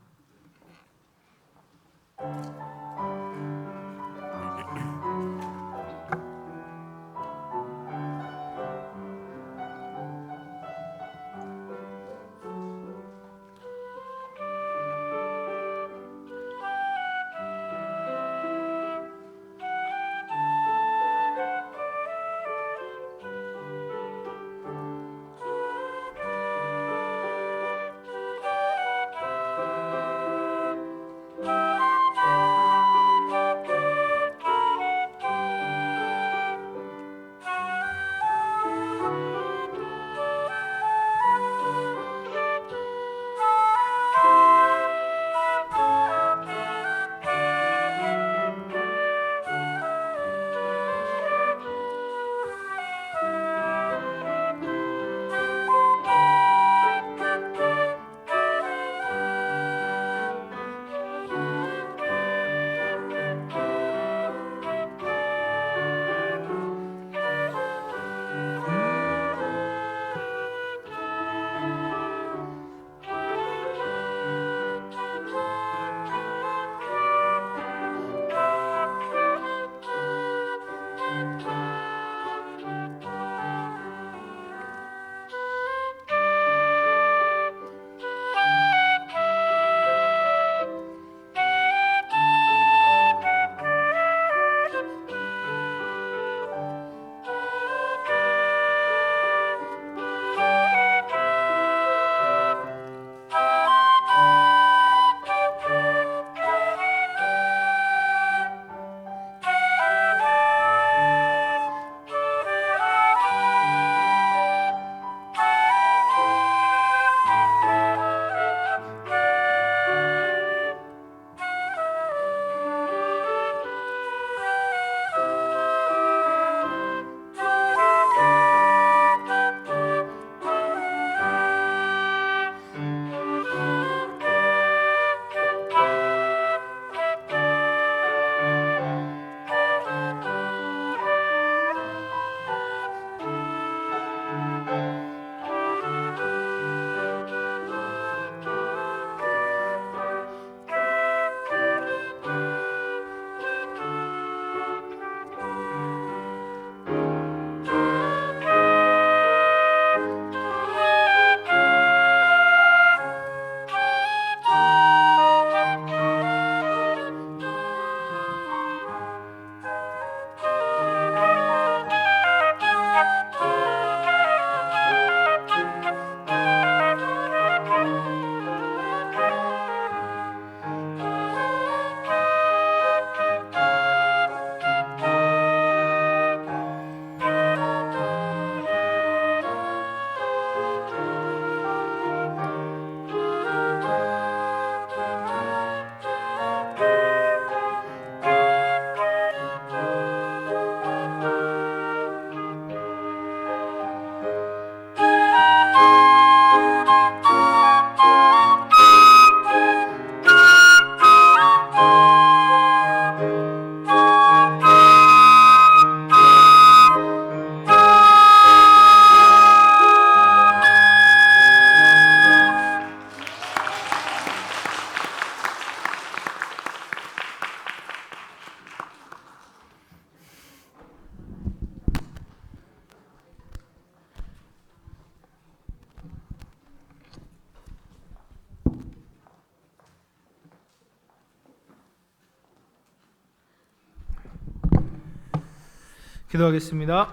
기도하겠습니다.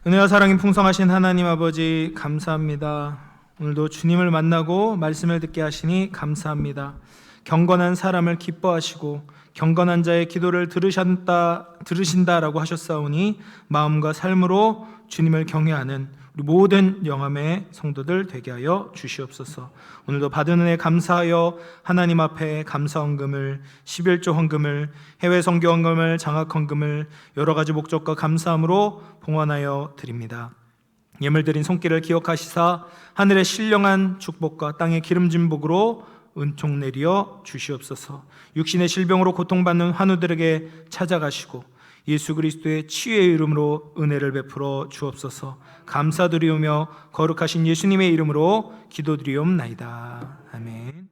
은혜와 사랑이 풍성하신 하나님 아버지 감사합니다. 오늘도 주님을 만나고 말씀을 듣게 하시니 감사합니다. 경건한 사람을 기뻐하시고 경건한 자의 기도를 들으신다라고 하셨사오니 마음과 삶으로 주님을 경외하는 우리 모든 영암의 성도들 되게 하여 주시옵소서. 오늘도 받은 은혜 감사하여 하나님 앞에 감사 헌금을, 11조 헌금을, 해외 선교 헌금을, 장학 헌금을 여러 가지 목적과 감사함으로 봉헌하여 드립니다. 예물 드린 손길을 기억하시사 하늘의 신령한 축복과 땅의 기름진 복으로 은총 내리어 주시옵소서. 육신의 질병으로 고통받는 환우들에게 찾아가시고 예수 그리스도의 치유의 이름으로 은혜를 베풀어 주옵소서. 감사드리오며 거룩하신 예수님의 이름으로 기도드리옵나이다. 아멘.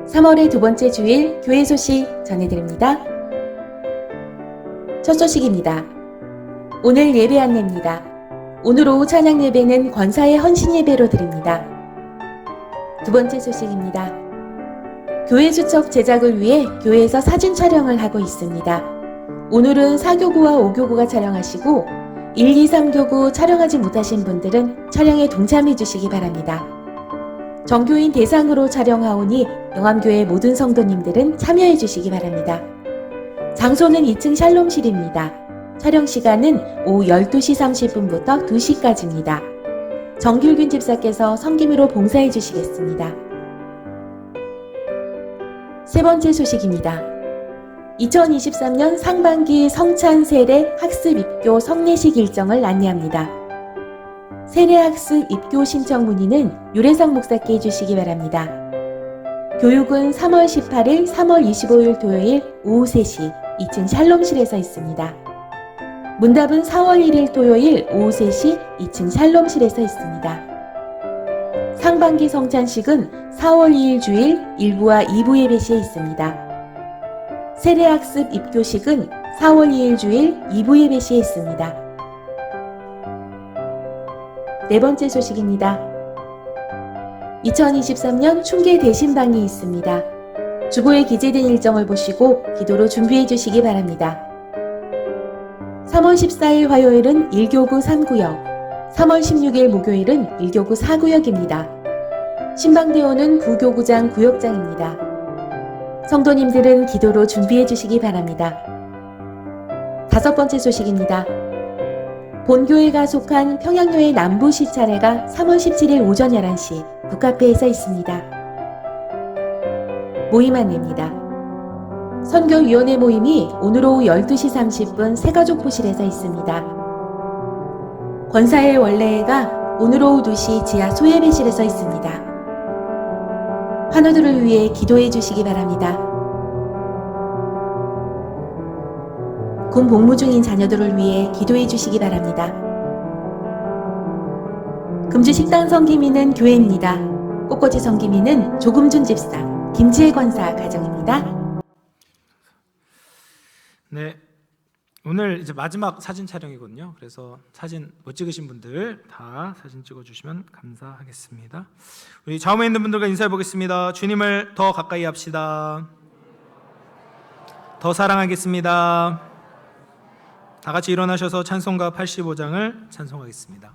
삼 월의 두 번째 주일 교회 소식 전해드립니다. 첫 소식입니다. 오늘 예배 안내입니다. 오늘 오후 찬양 예배는 권사의 헌신 예배로 드립니다. 두 번째 소식입니다. 교회 수첩 제작을 위해 교회에서 사진 촬영을 하고 있습니다. 오늘은 4교구와 5교구가 촬영하시고 1, 2, 3교구 촬영하지 못하신 분들은 촬영에 동참해 주시기 바랍니다. 정교인 대상으로 촬영하오니 영암교회 모든 성도님들은 참여해 주시기 바랍니다. 장소는 2층 샬롬실입니다. 촬영 시간은 오후 12시 30분부터 2시까지입니다. 정길균 집사께서 섬김으로 봉사해 주시겠습니다. 세 번째 소식입니다. 2023년 상반기 성찬 세례 학습 입교 성례식 일정을 안내합니다. 세례학습 입교 신청 문의는 유래성 목사께 해주시기 바랍니다. 교육은 3월 18일, 3월 25일 토요일 오후 3시 2층 샬롬실에서 있습니다. 문답은 4월 1일 토요일 오후 3시 2층 샬롬실에서 있습니다. 상반기 성찬식은 4월 2일 주일 1부와 2부 예배시에 있습니다. 세례학습 입교식은 4월 2일 주일 2부 예배시에 있습니다. 네 번째 소식입니다. 2023년 충계 대신방이 있습니다. 주보에 기재된 일정을 보시고 기도로 준비해 주시기 바랍니다. 3월 14일 화요일은 1교구 3구역, 3월 16일 목요일은 1교구 4구역입니다. 신방대원은 부교구장 구역장입니다. 성도님들은 기도로 준비해 주시기 바랍니다. 다섯 번째 소식입니다. 본교회가 속한 평양교회 남부 시차례가 3월 17일 오전 11시 북카페에서 있습니다. 모임 안내입니다. 선교위원회 모임이 오늘 오후 12시 30분 새가족부실에서 있습니다. 권사의 원래회가 오늘 오후 2시 지하 소예배실에서 있습니다. 환우들을 위해 기도해 주시기 바랍니다. 군 복무 중인 자녀들을 위해 기도해 주시기 바랍니다. 금주 식단 섬김이는 교회입니다. 꽃꽂이 섬김이는 조금준 집사, 김지혜 권사 가정입니다. 네, 오늘 이제 마지막 사진 촬영이거든요. 그래서 사진 못 찍으신 분들 다 사진 찍어주시면 감사하겠습니다. 우리 좌우에 있는 분들과 인사해 보겠습니다. 주님을 더 가까이 합시다. 더 사랑하겠습니다. 다 같이 일어나셔서 찬송가 85장을 찬송하겠습니다.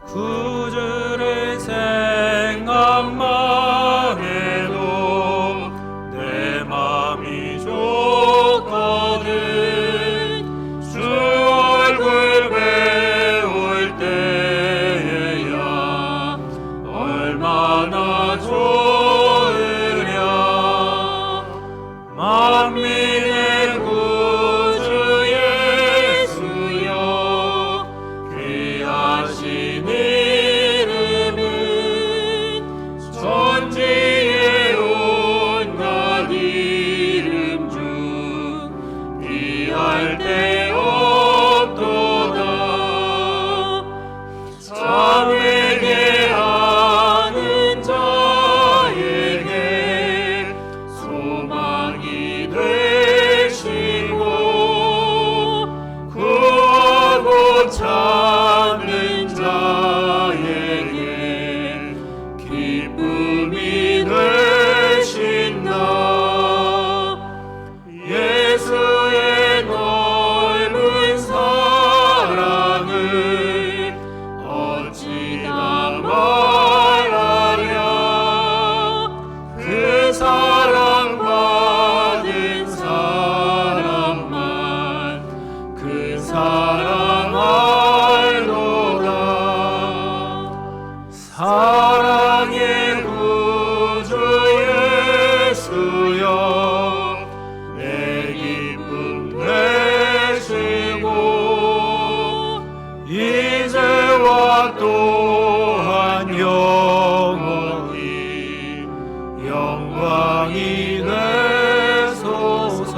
구주를 생각만 해도 내 맘이 좋거든. 주 얼굴 배울 때야 얼마나 좋은 영광이 되소서.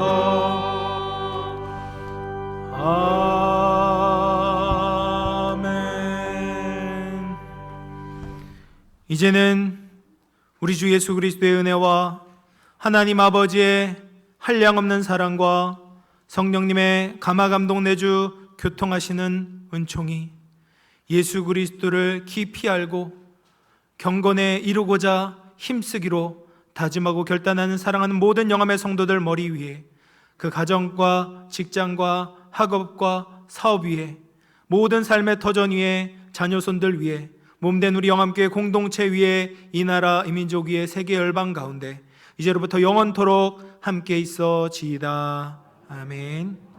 아멘. 이제는 우리 주 예수 그리스도의 은혜와 하나님 아버지의 한량없는 사랑과 성령님의 감화감동 내주 교통하시는 은총이 예수 그리스도를 깊이 알고 경건에 이루고자 힘쓰기로 다짐하고 결단하는 사랑하는 모든 영암의 성도들 머리 위에, 그 가정과 직장과 학업과 사업 위에, 모든 삶의 터전 위에, 자녀손들 위에, 몸된 우리 영암교회 공동체 위에, 이 나라 이 민족 위에, 세계 열방 가운데 이제로부터 영원토록 함께 있어지이다. 아멘.